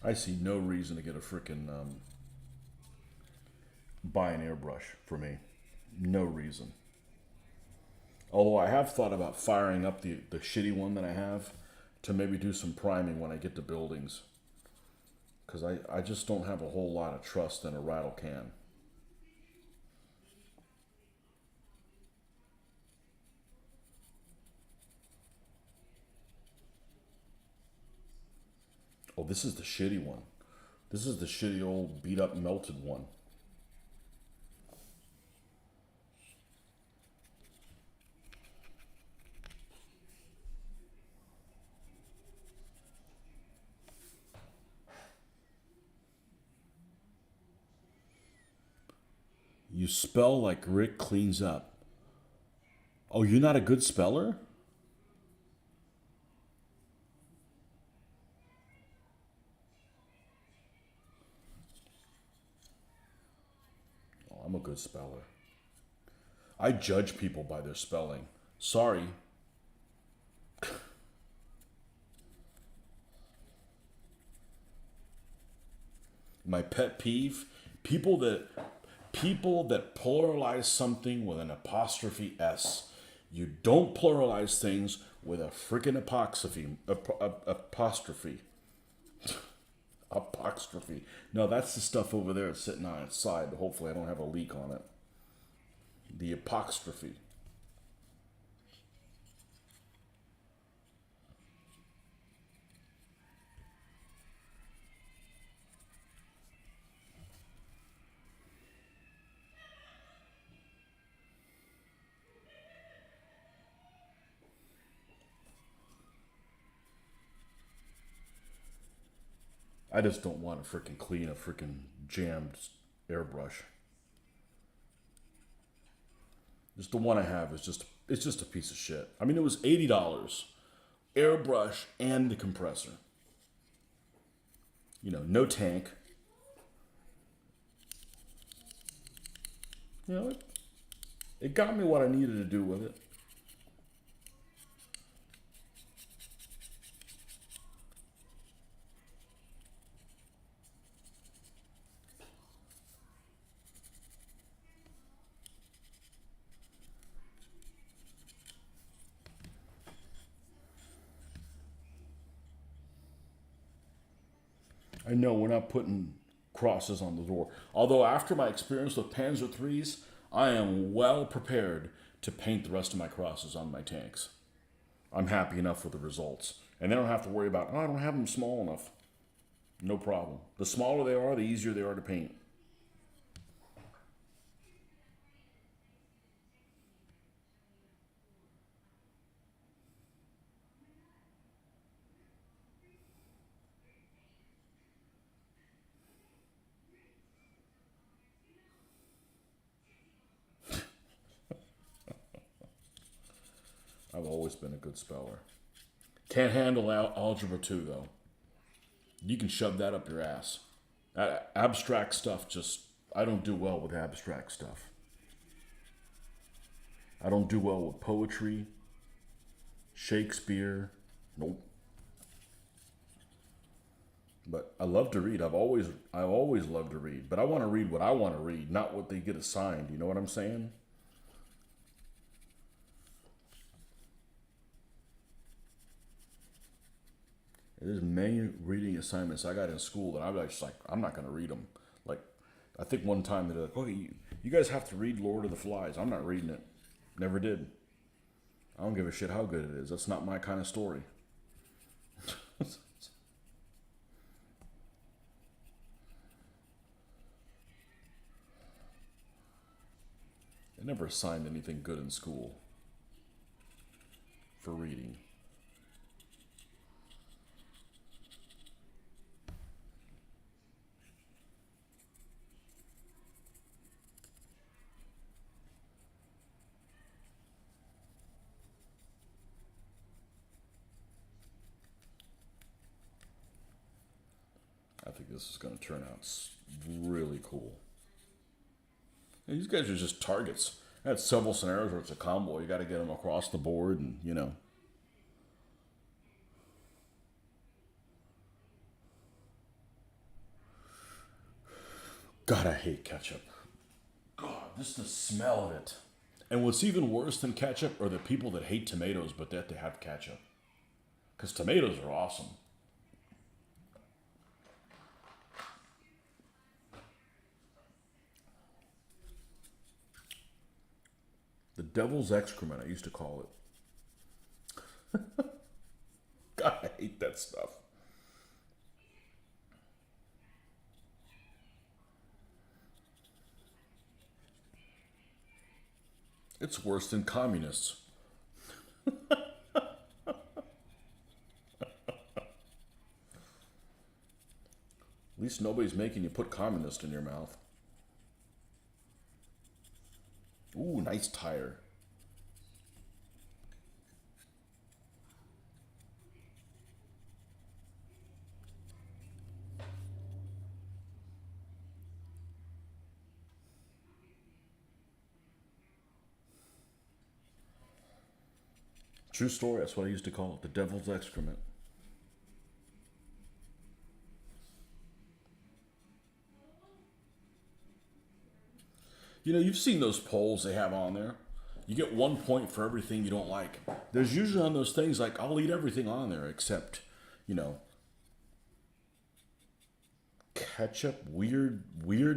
I see no reason to get a frickin' buy an airbrush for me. No reason. Although I have thought about firing up the shitty one that I have to maybe do some priming when I get to buildings. Because I just don't have a whole lot of trust in a rattle can. Oh, this is the shitty one. This is the shitty old beat up melted one. You spell like Rick cleans up. Oh, you're not a good speller? Oh, I'm a good speller. I judge people by their spelling. Sorry. My pet peeve, people that pluralize something with an apostrophe S. You don't pluralize things with a freaking apostrophe. Apostrophe. No, that's the stuff over there sitting on its side. Hopefully I don't have a leak on it. The apostrophe. I just don't want to freaking clean a freaking jammed airbrush. Just the one I have is just a piece of shit. I mean, it was $80, airbrush and the compressor. You know, no tank. You know, It got me what I needed to do with it. I know we're not putting crosses on the door. Although after my experience with Panzer IIIs, I am well prepared to paint the rest of my crosses on my tanks. I'm happy enough with the results. And they don't have to worry about, oh, I don't have them small enough. No problem. The smaller they are, the easier they are to paint. I've always been a good speller. Can't handle algebra 2, though. You can shove that up your ass. Abstract stuff just, I don't do well with abstract stuff. I don't do well with poetry, Shakespeare. Nope. But I love to read. I've always loved to read. But I want to read what I want to read, not what they get assigned. You know what I'm saying? There's many reading assignments I got in school that I'm just like, I'm not going to read them. Like, I think one time they're like, okay, you guys have to read Lord of the Flies. I'm not reading it. Never did. I don't give a shit how good it is. That's not my kind of story. They never assigned anything good in school for reading. I think this is going to turn out really cool. And these guys are just targets. I had several scenarios where it's a combo. You got to get them across the board, and you know. God, I hate ketchup. God, just the smell of it. And what's even worse than ketchup are the people that hate tomatoes but that they have ketchup. Because tomatoes are awesome. The devil's excrement, I used to call it. God, I hate that stuff. It's worse than communists. At least nobody's making you put communist in your mouth. Ooh, nice tire. True story, that's what I used to call it, the devil's excrement. You know, you've seen those polls they have on there. You get 1 point for everything you don't like. There's usually on those things like, I'll eat everything on there except, you know, ketchup, weird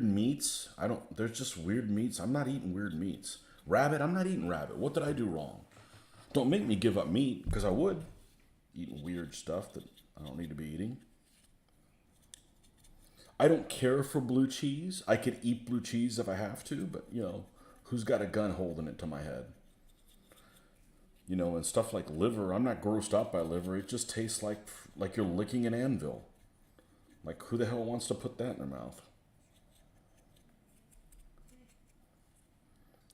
meats. There's just weird meats. I'm not eating weird meats. Rabbit, I'm not eating rabbit. What did I do wrong? Don't make me give up meat, because I would. Eating weird stuff that I don't need to be eating. I don't care for blue cheese. I could eat blue cheese if I have to, but you know, who's got a gun holding it to my head? You know, and stuff like liver, I'm not grossed out by liver. It just tastes like you're licking an anvil. Like, who the hell wants to put that in their mouth?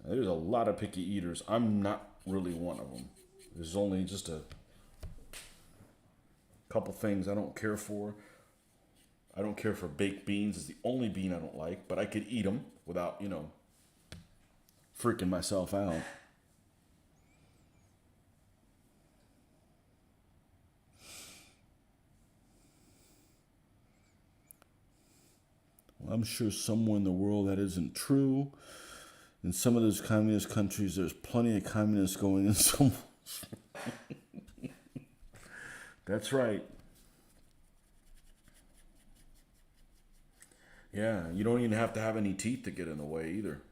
There's a lot of picky eaters. I'm not really one of them. There's only just a couple things I don't care for. I don't care for baked beans. It's the only bean I don't like, but I could eat them without, you know, freaking myself out. Well, I'm sure somewhere in the world that isn't true. In some of those communist countries, there's plenty of communists going in some. That's right. Yeah, you don't even have to have any teeth to get in the way either.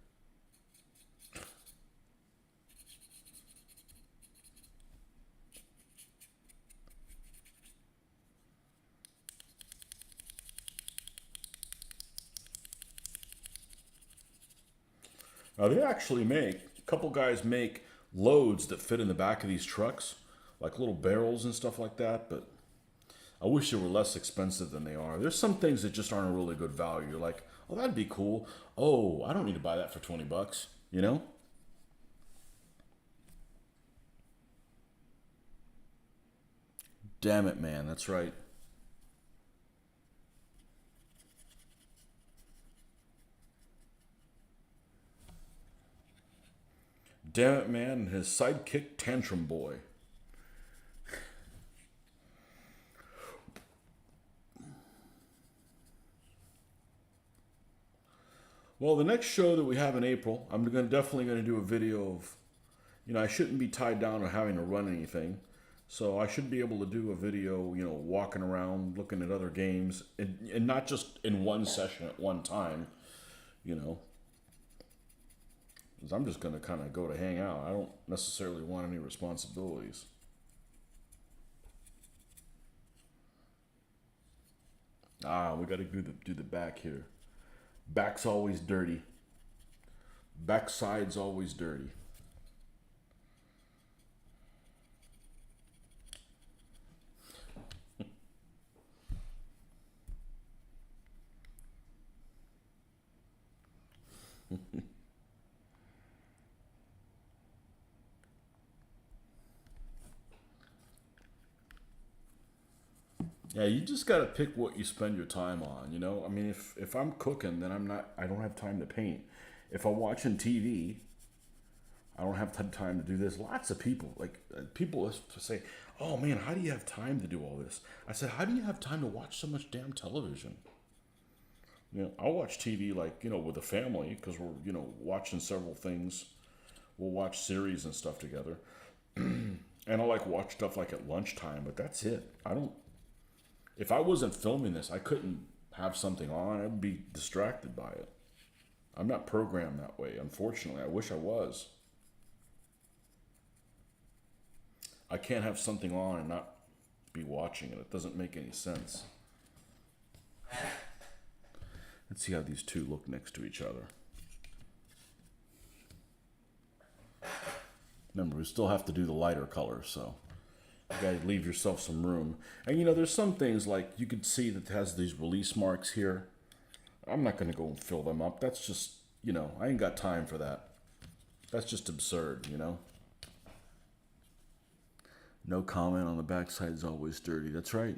Now they actually make, a couple guys make loads that fit in the back of these trucks, like little barrels and stuff like that, but I wish they were less expensive than they are. There's some things that just aren't a really good value. You're like, oh, that'd be cool. Oh, I don't need to buy that for 20 bucks, you know? Damn it, man, that's right. Damn it, man, and his sidekick Tantrum Boy. Well, the next show that we have in April, I'm definitely going to do a video of, I shouldn't be tied down or having to run anything. So I should be able to do a video, walking around, looking at other games, and not just in one session at one time, you know. Because I'm just going to kind of go to hang out. I don't necessarily want any responsibilities. We got to do the back here. Back's always dirty. Backside's always dirty. Yeah, you just got to pick what you spend your time on, I mean, if I'm cooking, then I don't have time to paint. If I'm watching TV, I don't have time to do this. Lots of people, people say, oh man, how do you have time to do all this? I said, how do you have time to watch so much damn television? I'll watch TV with the family because we're, watching several things. We'll watch series and stuff together. And I watch stuff at lunchtime, but that's it. If I wasn't filming this, I couldn't have something on. I'd be distracted by it. I'm not programmed that way, unfortunately. I wish I was. I can't have something on and not be watching it. It doesn't make any sense. Let's see how these two look next to each other. Remember, we still have to do the lighter color, so you gotta leave yourself some room. And there's some things you could see that has these release marks here. I'm not gonna go and fill them up. That's just, I ain't got time for that. That's just absurd, No comment on the backside is always dirty. That's right.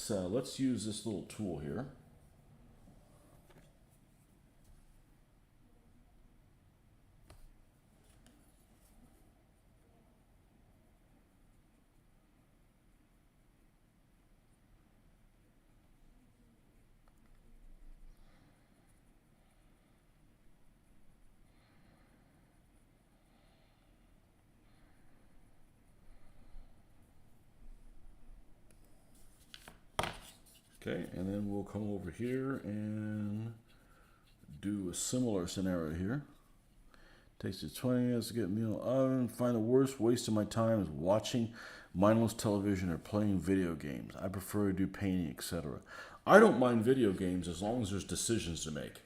Let's use this little tool here. Okay, and then we'll come over here and do a similar scenario here. Takes you 20 minutes to get a meal oven. Find the worst waste of my time is watching mindless television or playing video games. I prefer to do painting, etc. I don't mind video games as long as there's decisions to make.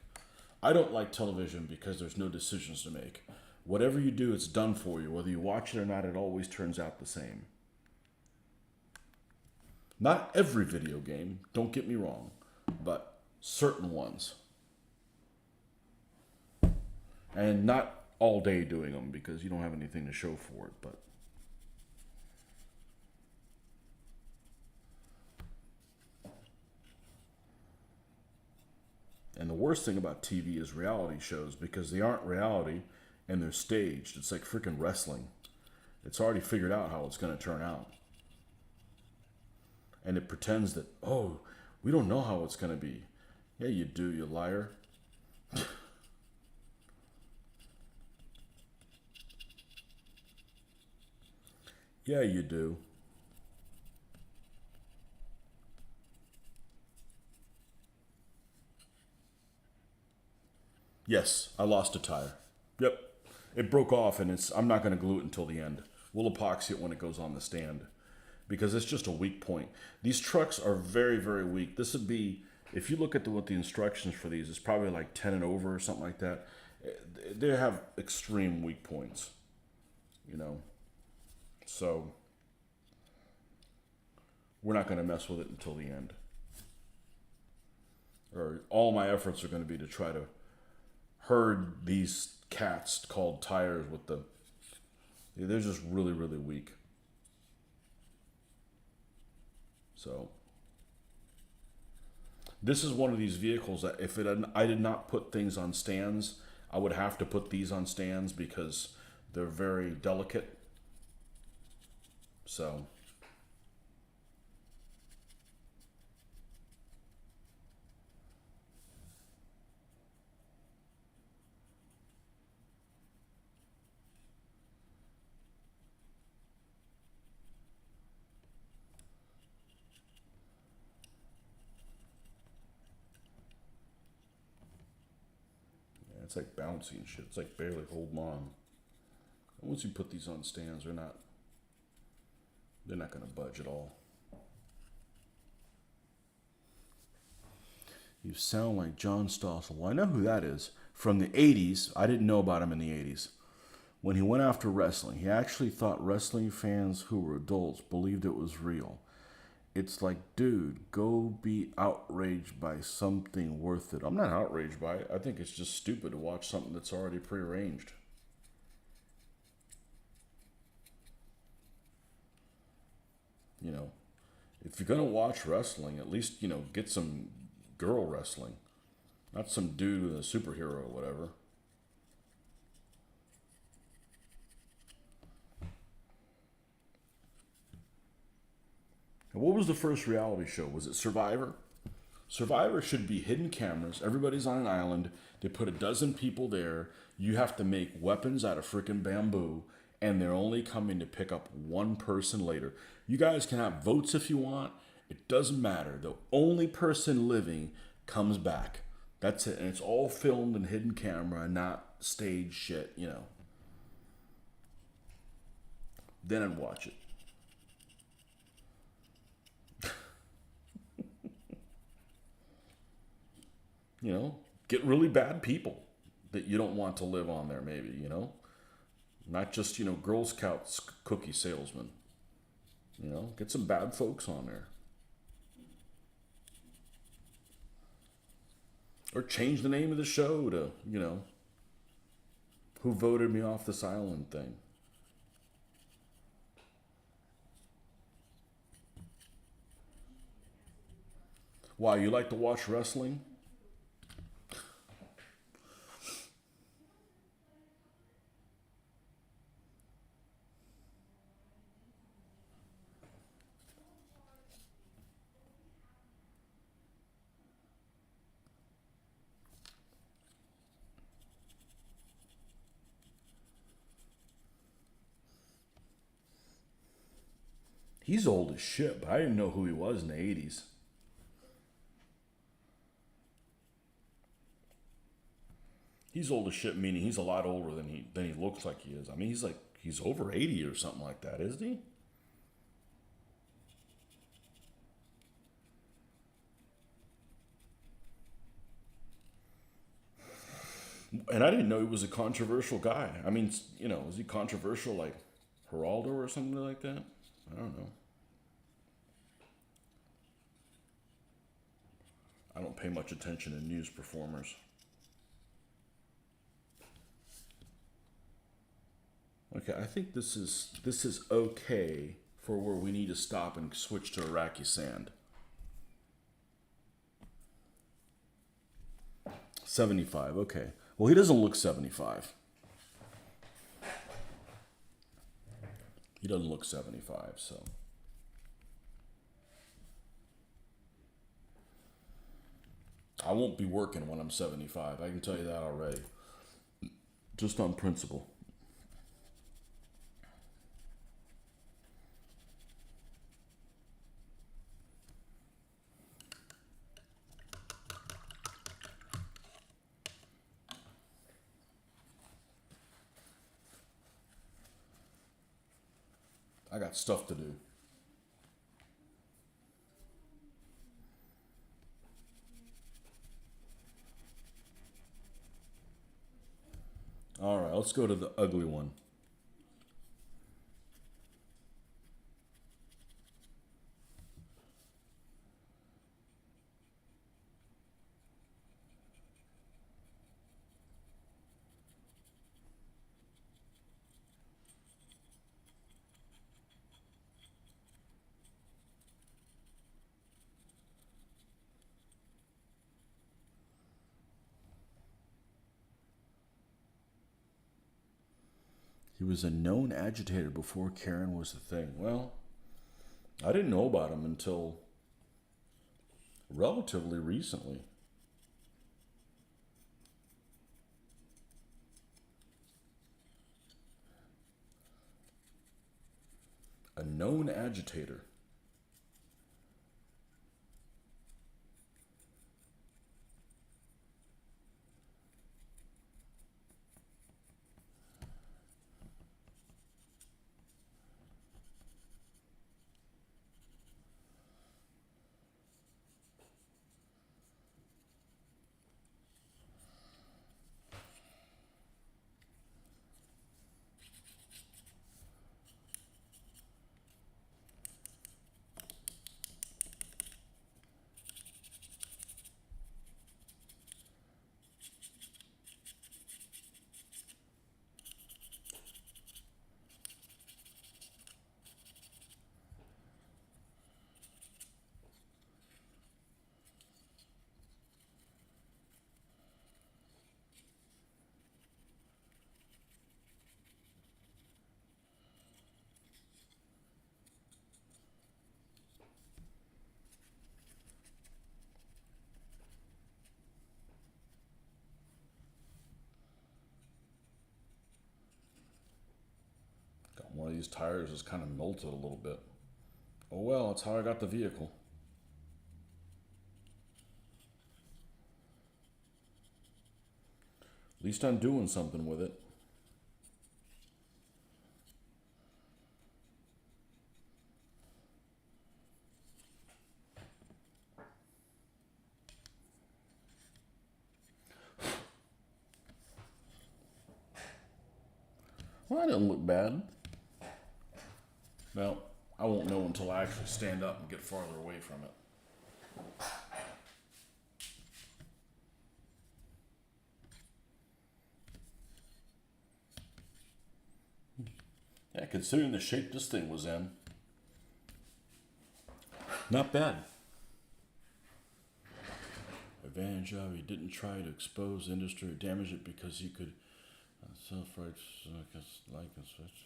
I don't like television because there's no decisions to make. Whatever you do, it's done for you. Whether you watch it or not, it always turns out the same. Not every video game, don't get me wrong, but certain ones. And not all day doing them because you don't have anything to show for it, but And the worst thing about TV is reality shows, because they aren't reality and they're staged. It's like freaking wrestling. It's already figured out how it's going to turn out. And it pretends that, oh, we don't know how it's going to be. Yeah, you do, you liar. Yeah, you do. Yes, I lost a tire. Yep. It broke off, and I'm not going to glue it until the end. We'll epoxy it when it goes on the stand, because it's just a weak point. These trucks are very, very weak. This would be, if you look at what the instructions for these, it's probably like 10 and over or something like that. They have extreme weak points, you know. So we're not going to mess with it until the end. Or all my efforts are going to be to try to herd these cats called tires with the, they're just really, really weak. So this is one of these vehicles that if I did not put things on stands, I would have to put these on stands because they're very delicate. So yeah, it's like bouncy and shit. It's like barely holding on. And once you put these on stands, they're not going to budge at all. You sound like John Stossel. Well, I know who that is. From the 80s. I didn't know about him in the 80s. When he went after wrestling, he actually thought wrestling fans who were adults believed it was real. It's like, dude, go be outraged by something worth it. I'm not outraged by it. I think it's just stupid to watch something that's already prearranged. You know, if you're going to watch wrestling, at least, get some girl wrestling. Not some dude with a superhero or whatever. And what was the first reality show? Was it Survivor? Survivor should be hidden cameras. Everybody's on an island. They put a dozen people there. You have to make weapons out of freaking bamboo. And they're only coming to pick up one person later. You guys can have votes if you want. It doesn't matter. The only person living comes back. That's it. And it's all filmed in hidden camera, not stage shit, Then I'd watch it. Get really bad people that you don't want to live on there, maybe, Not just, Girl Scouts cookie salesmen. Get some bad folks on there. Or change the name of the show to, Who Voted Me Off This Island thing. Why, you like to watch wrestling? He's old as shit, but I didn't know who he was in the 80s. He's old as shit, meaning he's a lot older than he looks like he is. I mean, he's over 80 or something like that, isn't he? And I didn't know he was a controversial guy. I mean, is he controversial like Geraldo or something like that? I don't know. I don't pay much attention to news performers. Okay, I think this is okay for where we need to stop and switch to Iraqi sand. 75, okay. Well, he doesn't look 75. He doesn't look 75, so. I won't be working when I'm 75. I can tell you that already. Just on principle. I got stuff to do. All right, let's go to the ugly one. He was a known agitator before Karen was a thing. Well, I didn't know about him until relatively recently. A known agitator. Got one of these tires is kind of melted a little bit. Oh well, that's how I got the vehicle. At least I'm doing something with it. Well, that didn't look bad. Well, I won't know until I actually stand up and get farther away from it. Yeah, considering the shape this thing was in, not bad. Advantage of he didn't try to expose the industry or damage it because he could self-rights like a switch.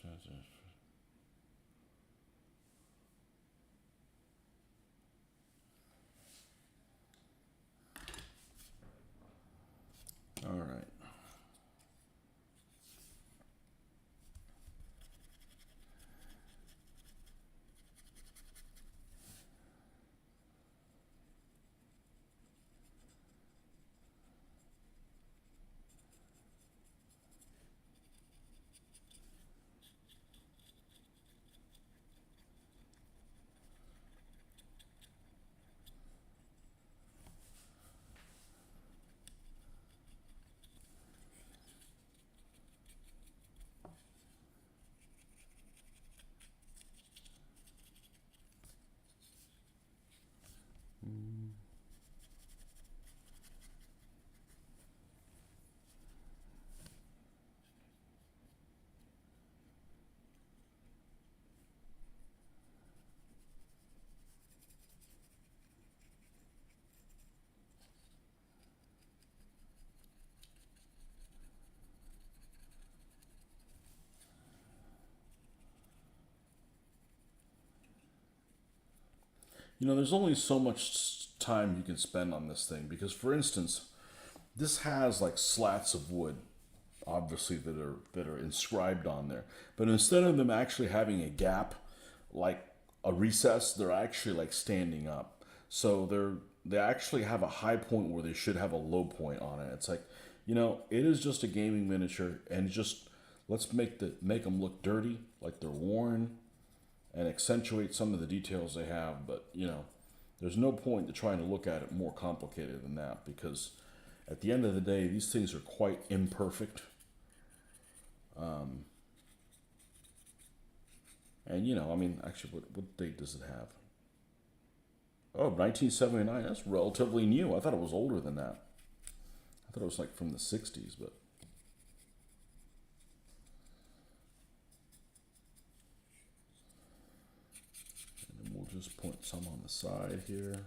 All right. You know, there's only so much time you can spend on this thing because, for instance, this has like slats of wood, obviously that are inscribed on there. But instead of them actually having a gap, like a recess, they're actually like standing up. So they actually have a high point where they should have a low point on it. It's like, you know, it is just a gaming miniature, and just let's make them look dirty, like they're worn, and accentuate some of the details they have. But you know, there's no point to trying to look at it more complicated than that because at the end of the day, these things are quite imperfect. And you know, I mean, actually, what date does it have? Oh, 1979. That's relatively new. I thought it was older than that. I thought it was like from the 60s, but and then we'll just point some on the side here.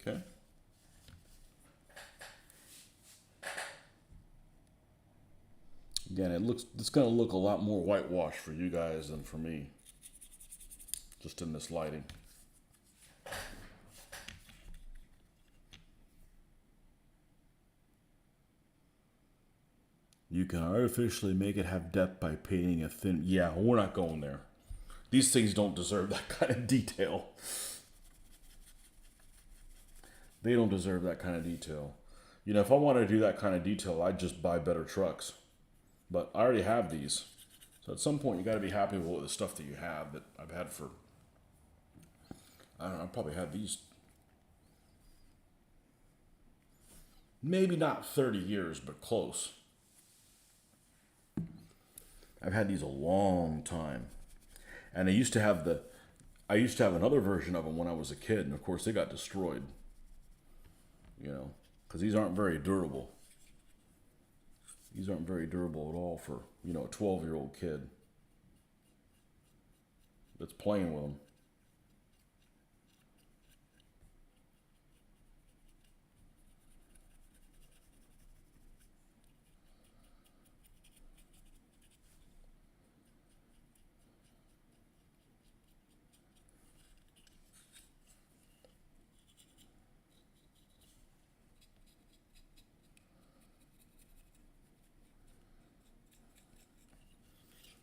Okay. Again, it's going to look a lot more whitewashed for you guys than for me, just in this lighting. You can artificially make it have depth by painting a thin. Yeah, we're not going there. These things don't deserve that kind of detail. They don't deserve that kind of detail. You know, if I wanted to do that kind of detail, I'd just buy better trucks. But I already have these. So at some point, you got to be happy with the stuff that you have that I've had for, I don't know, I've probably had these maybe not 30 years, but close. I've had these a long time. And I used to have another version of them when I was a kid, and of course they got destroyed. You know, because these aren't very durable. These aren't very durable at all for, you know, a 12-year-old kid that's playing with them.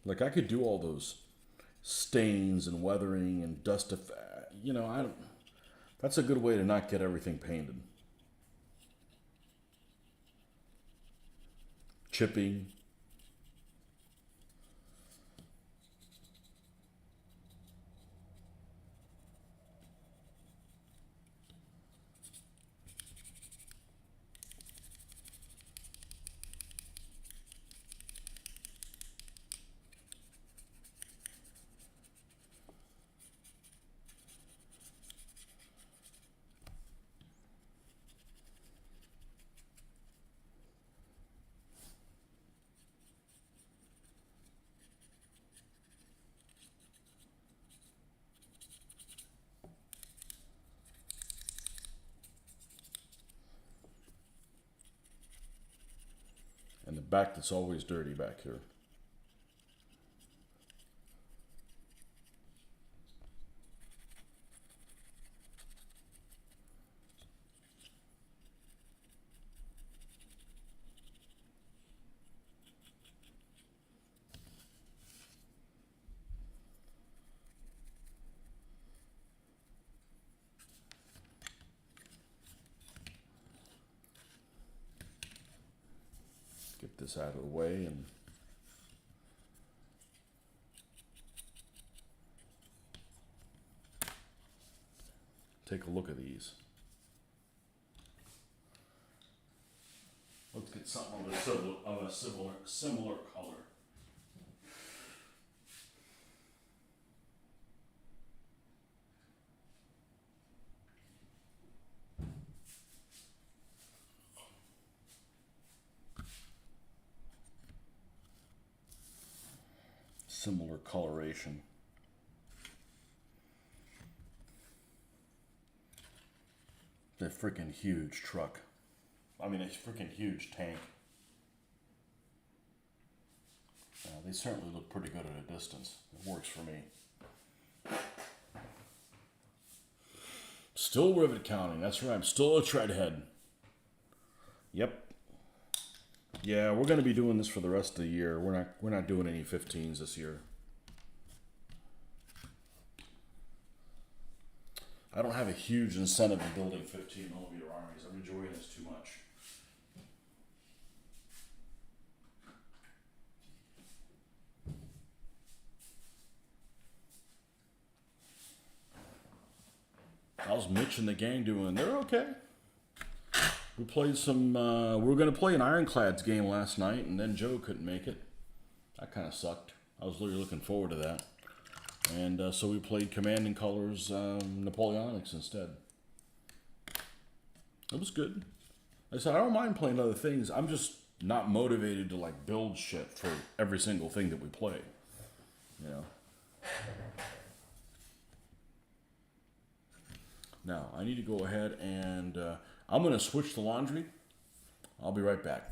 Like I could do all those stains and weathering and dust effect. You know, I don't. That's a good way to not get everything painted. Chipping. And the back that's always dirty back here. Get this out of the way and take a look at these. Let's get something of a similar color. similar coloration. It's a freaking huge truck. I mean, a freaking huge tank. They certainly look pretty good at a distance. It works for me. Still rivet counting. That's right. I'm still a treadhead. Yep. Yeah, we're going to be doing this for the rest of the year. We're not doing any 15s this year. I don't have a huge incentive in building 15mm armies. I'm enjoying this too much. How's Mitch and the gang doing? They're okay. We played some, we were going to play an Ironclads game last night, and then Joe couldn't make it. That kind of sucked. I was really looking forward to that. And so we played Command and Colors Napoleonics instead. It was good. I said, I don't mind playing other things. I'm just not motivated to like build shit for every single thing that we play. You know? Now, I need to go ahead and I'm going to switch the laundry. I'll be right back.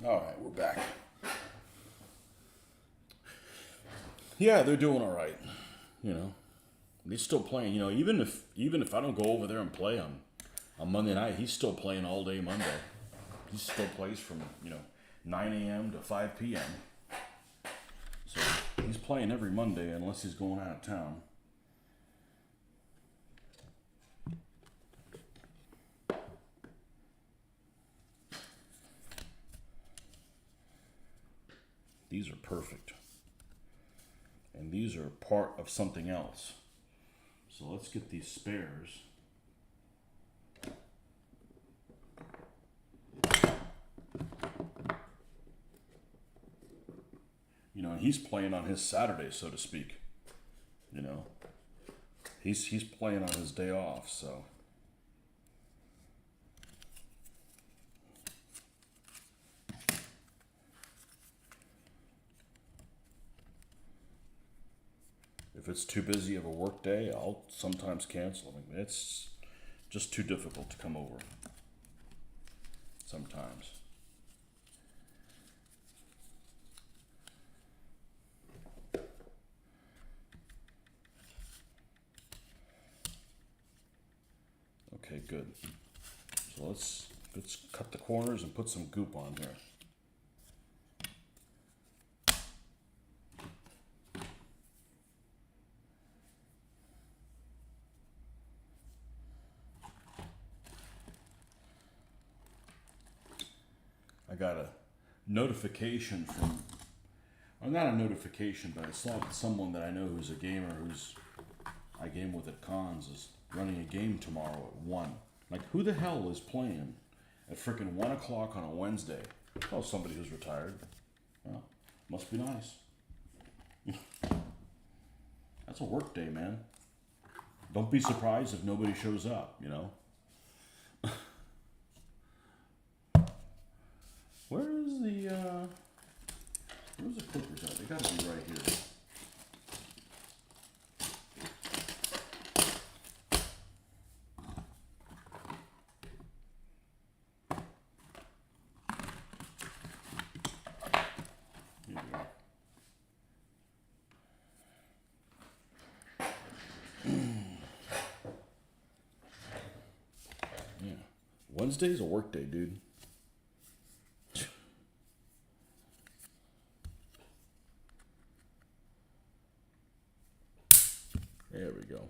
All right, we're back. Yeah, they're doing all right. You know, he's still playing. You know, even if I don't go over there and play on Monday night, he's still playing all day Monday. He still plays from 9 a.m. to 5 p.m. So he's playing every Monday unless he's going out of town. These are perfect. And these are part of something else. So let's get these spares. You know, he's playing on his Saturday, so to speak. You know, he's playing on his day off, so. If it's too busy of a work day, I'll sometimes cancel. I mean, it's just too difficult to come over sometimes. Okay, good. So let's cut the corners and put some goop on here. I got a notification from, well, not a notification, but it's not someone that I know who's a gamer I game with at cons is running a game tomorrow at 1. Like, who the hell is playing at frickin' 1 o'clock on a Wednesday? Oh, somebody who's retired. Well, must be nice. That's a work day, man. Don't be surprised if nobody shows up, you know? Where's the clippers at? They gotta be right here. Here we are. Yeah. Wednesday's a work day, dude. There we go.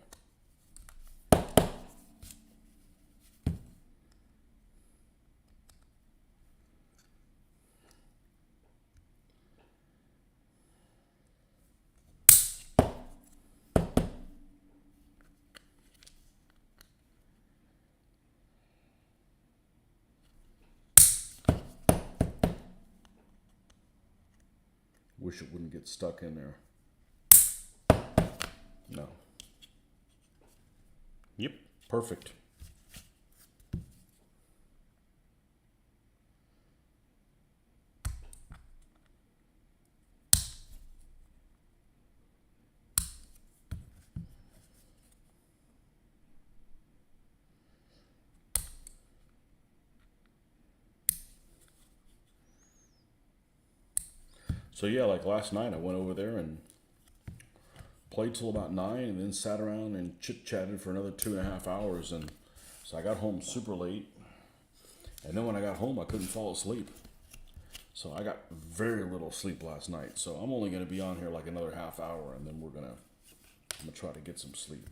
Wish it wouldn't get stuck in there. No. Yep, perfect. So yeah, like last night I went over there and played till about 9 and then sat around and chit-chatted for another 2.5 hours, and so I got home super late, and then when I got home I couldn't fall asleep. So I got very little sleep last night, so I'm only going to be on here like another half hour, and then I'm gonna try to get some sleep,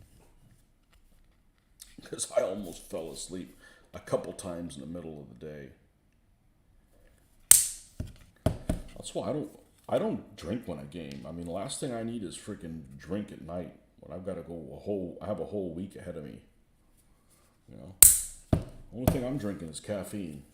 because I almost fell asleep a couple times in the middle of the day. That's why I don't drink when I game. I mean, the last thing I need is freaking drink at night when I've got to go I have a whole week ahead of me. You know, the only thing I'm drinking is caffeine.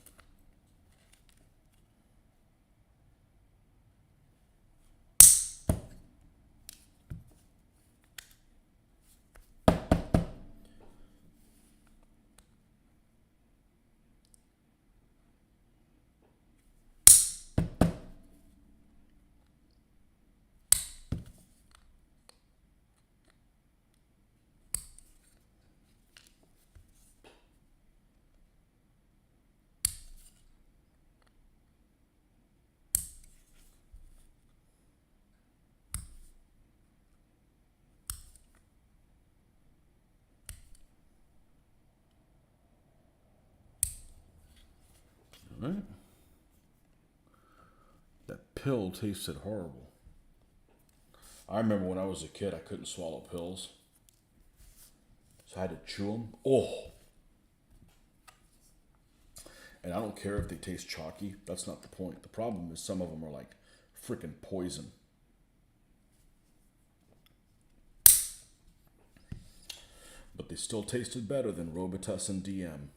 right? That pill tasted horrible. I remember when I was a kid, I couldn't swallow pills. So I had to chew them. Oh! And I don't care if they taste chalky. That's not the point. The problem is some of them are like freaking poison. But they still tasted better than Robitussin DM.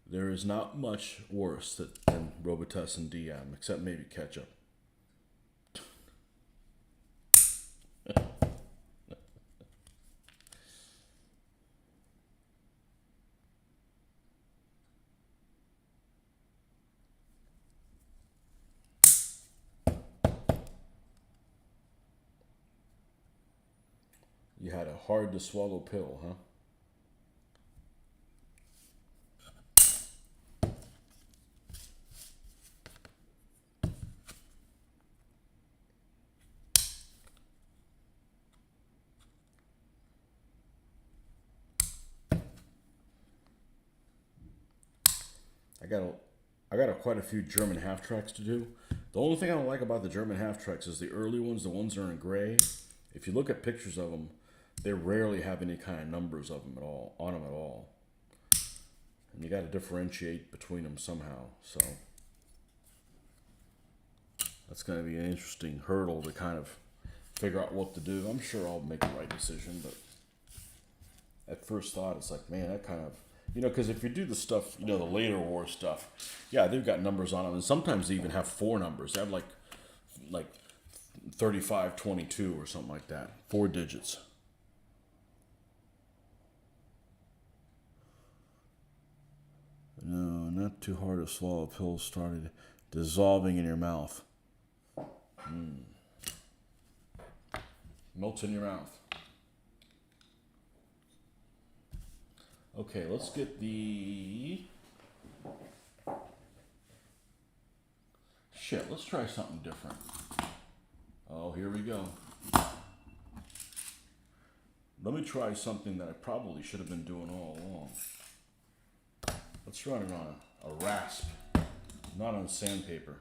There is not much worse than Robitussin DM, except maybe ketchup. You had a hard to swallow pill, huh? I got quite a few German half tracks to do. The only thing I don't like about the German half tracks is the early ones, the ones that are in gray. If you look at pictures of them, they rarely have any kind of numbers of them at all, on them at all. And you got to differentiate between them somehow. So that's going to be an interesting hurdle to kind of figure out what to do. I'm sure I'll make the right decision, but at first thought, it's like, man, that kind of, because if you do the stuff, the later war stuff, yeah, they've got numbers on them, and sometimes they even have 4 numbers. They have like 3522 or something like that, 4 digits. No, not too hard to swallow. Pills started dissolving in your mouth. Melts in your mouth. Okay, let's get the... Shit, let's try something different. Oh, here we go. Let me try something that I probably should have been doing all along. Let's run it on a rasp, not on sandpaper.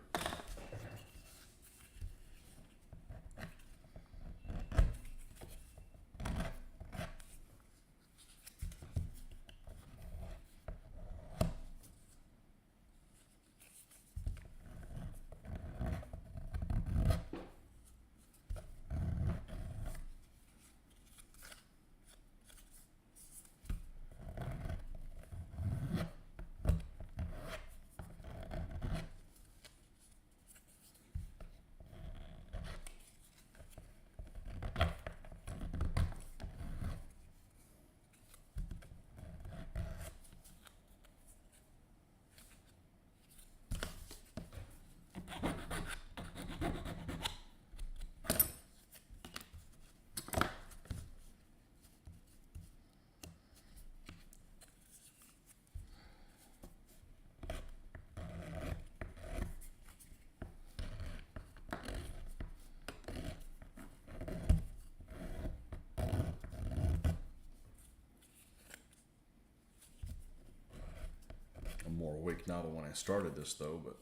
I'm more awake now than when I started this, though, but...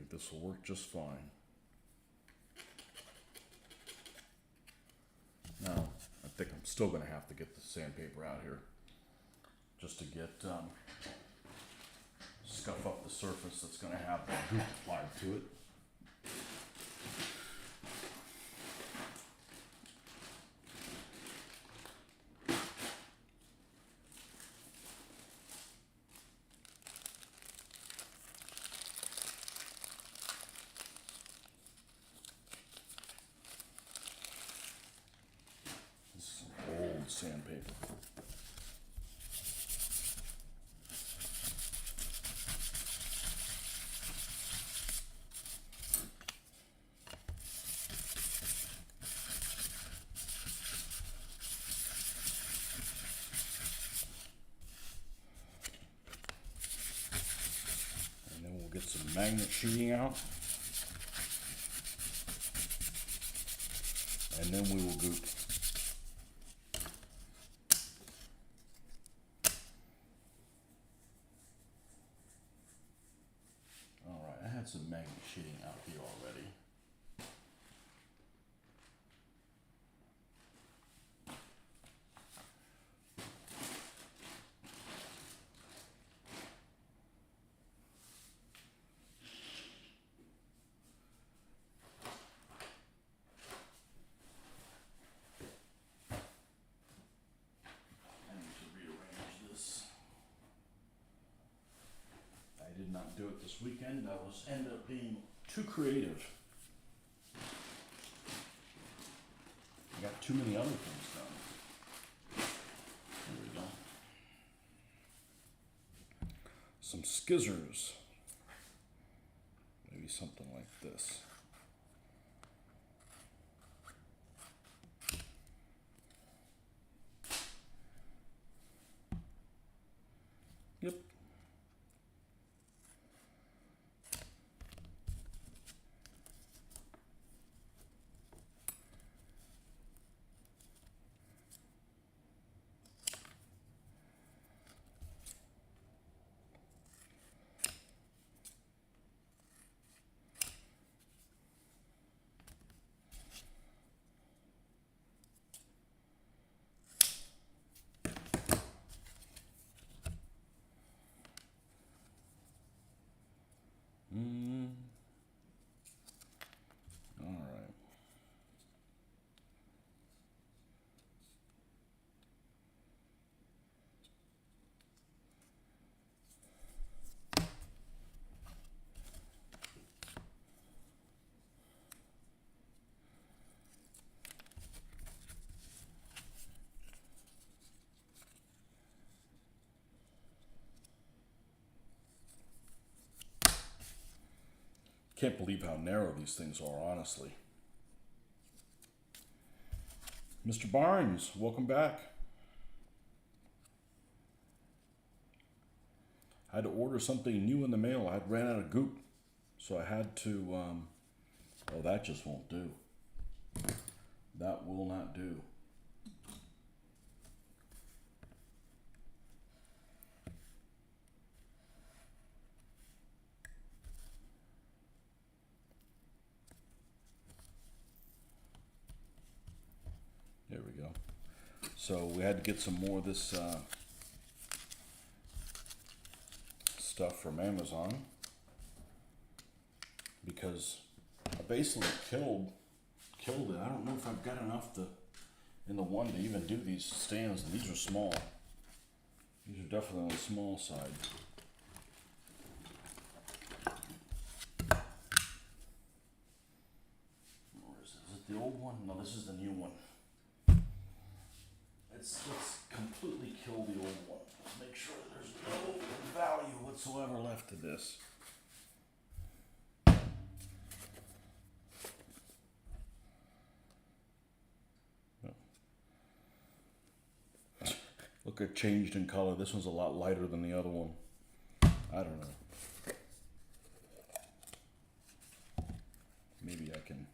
think this will work just fine. Now, I think I'm still going to have to get the sandpaper out here just to get scuff up the surface that's going to have the goop applied to it. Sandpaper. And then we'll get some magnet sheeting out. And then we will goop. Some magnet sheeting out here already. I need to rearrange this. I did not do it this weekend. I ended up being too creative. I got too many other things done. There we go. Some skizzers. Maybe something like this. Yep. All right. Can't believe how narrow these things are, honestly. Mr. Barnes, welcome back. I had to order something new in the mail. I had ran out of goop, so I had to, oh, that just won't do. That will not do. There we go. So we had to get some more of this stuff from Amazon because I basically killed it. I don't know if I've got enough in the one to even do these stands. And these are small. These are definitely on the small side. Where is it? Is it the old one? No, this is the new one. Let's completely kill the old one. Let's make sure there's no value whatsoever left to this. Look, it changed in color. This one's a lot lighter than the other one. I don't know. Maybe I can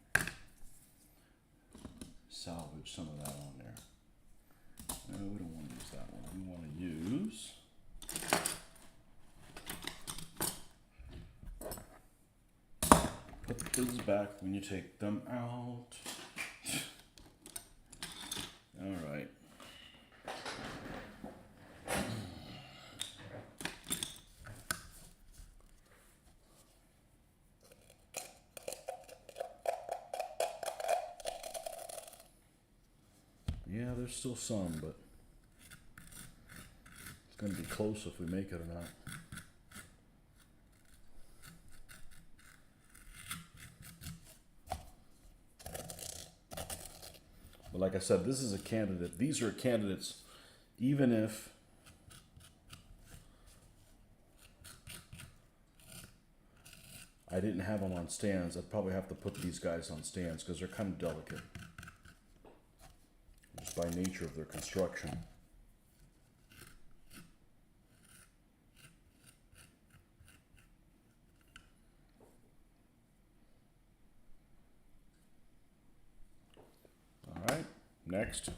salvage some of that on there. No, we don't want to use that one. We want to use things back when you take them out. All right. Yeah, there's still some, but it's going to be close if we make it or not. But like I said, this is a candidate. These are candidates, even if I didn't have them on stands, I'd probably have to put these guys on stands because they're kind of delicate, just by nature of their construction. All right, next.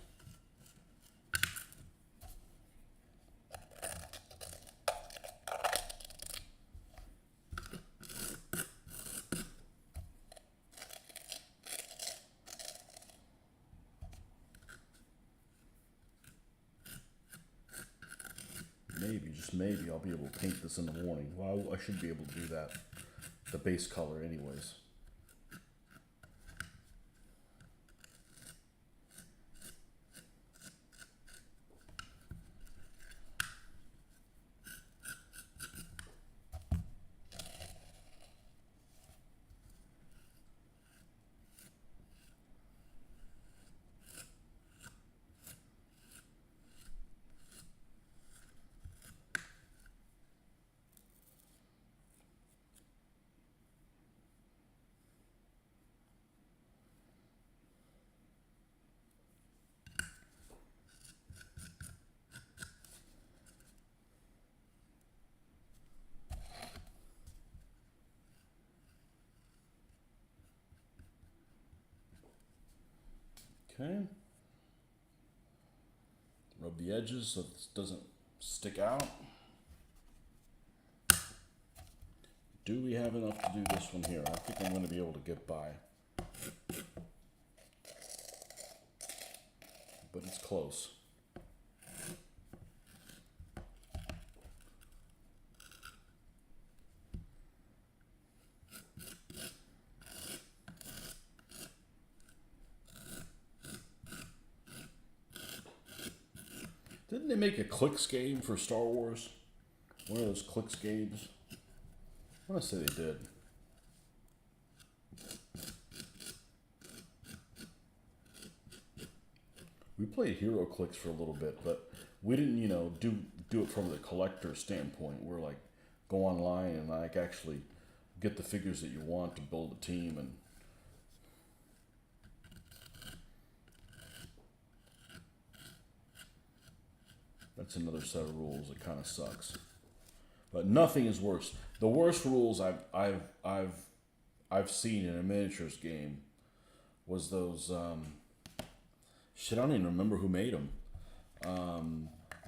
Maybe, just maybe, I'll be able to paint this in the morning. Well, I should be able to do that. The base color anyways. Okay. Rub the edges so this doesn't stick out. Do we have enough to do this one here? I think I'm going to be able to get by. But it's close. Didn't they make a clicks game for Star Wars? One of those clicks games? I want to say they did. We played Hero Clicks for a little bit, but we didn't, you know, do it from the collector standpoint. We're like, go online and like actually get the figures that you want to build a team and that's another set of rules that kind of sucks. But nothing is worse. The worst rules I've seen in a miniatures game was those shit. I don't even remember who made them.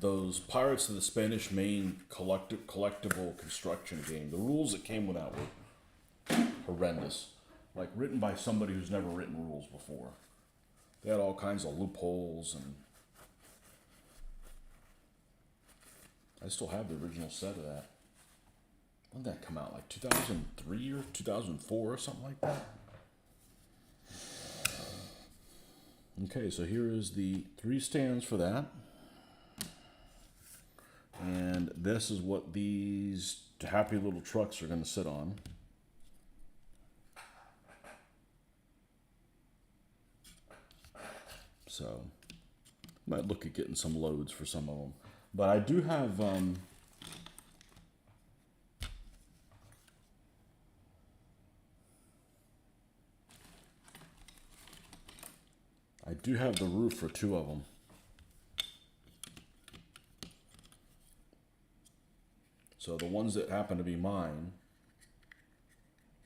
Those Pirates of the Spanish Main collectible construction game. The rules that came with that were horrendous. Like written by somebody who's never written rules before. They had all kinds of loopholes and. I still have the original set of that. When did that come out? Like 2003 or 2004 or something like that? Okay, so here is the 3 stands for that. And this is what these happy little trucks are going to sit on. So, might look at getting some loads for some of them. But I do have the roof for 2 of them. So the ones that happen to be mine,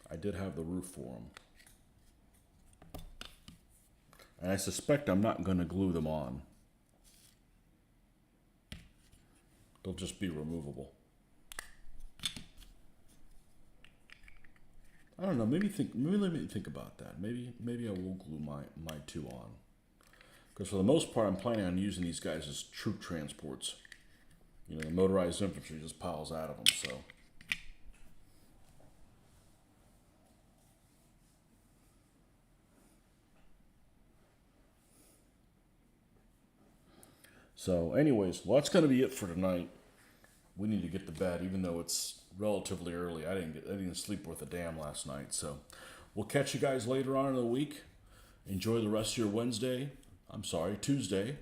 I did have the roof for them. And I suspect I'm not going to glue them on. They'll just be removable. I don't know. Maybe let me think about that. Maybe I will glue my two on. Because for the most part, I'm planning on using these guys as troop transports. You know, the motorized infantry just piles out of them. So anyways, well, that's going to be it for tonight. We need to get to bed, even though it's relatively early. I didn't sleep worth a damn last night. So we'll catch you guys later on in the week. Enjoy the rest of your Tuesday.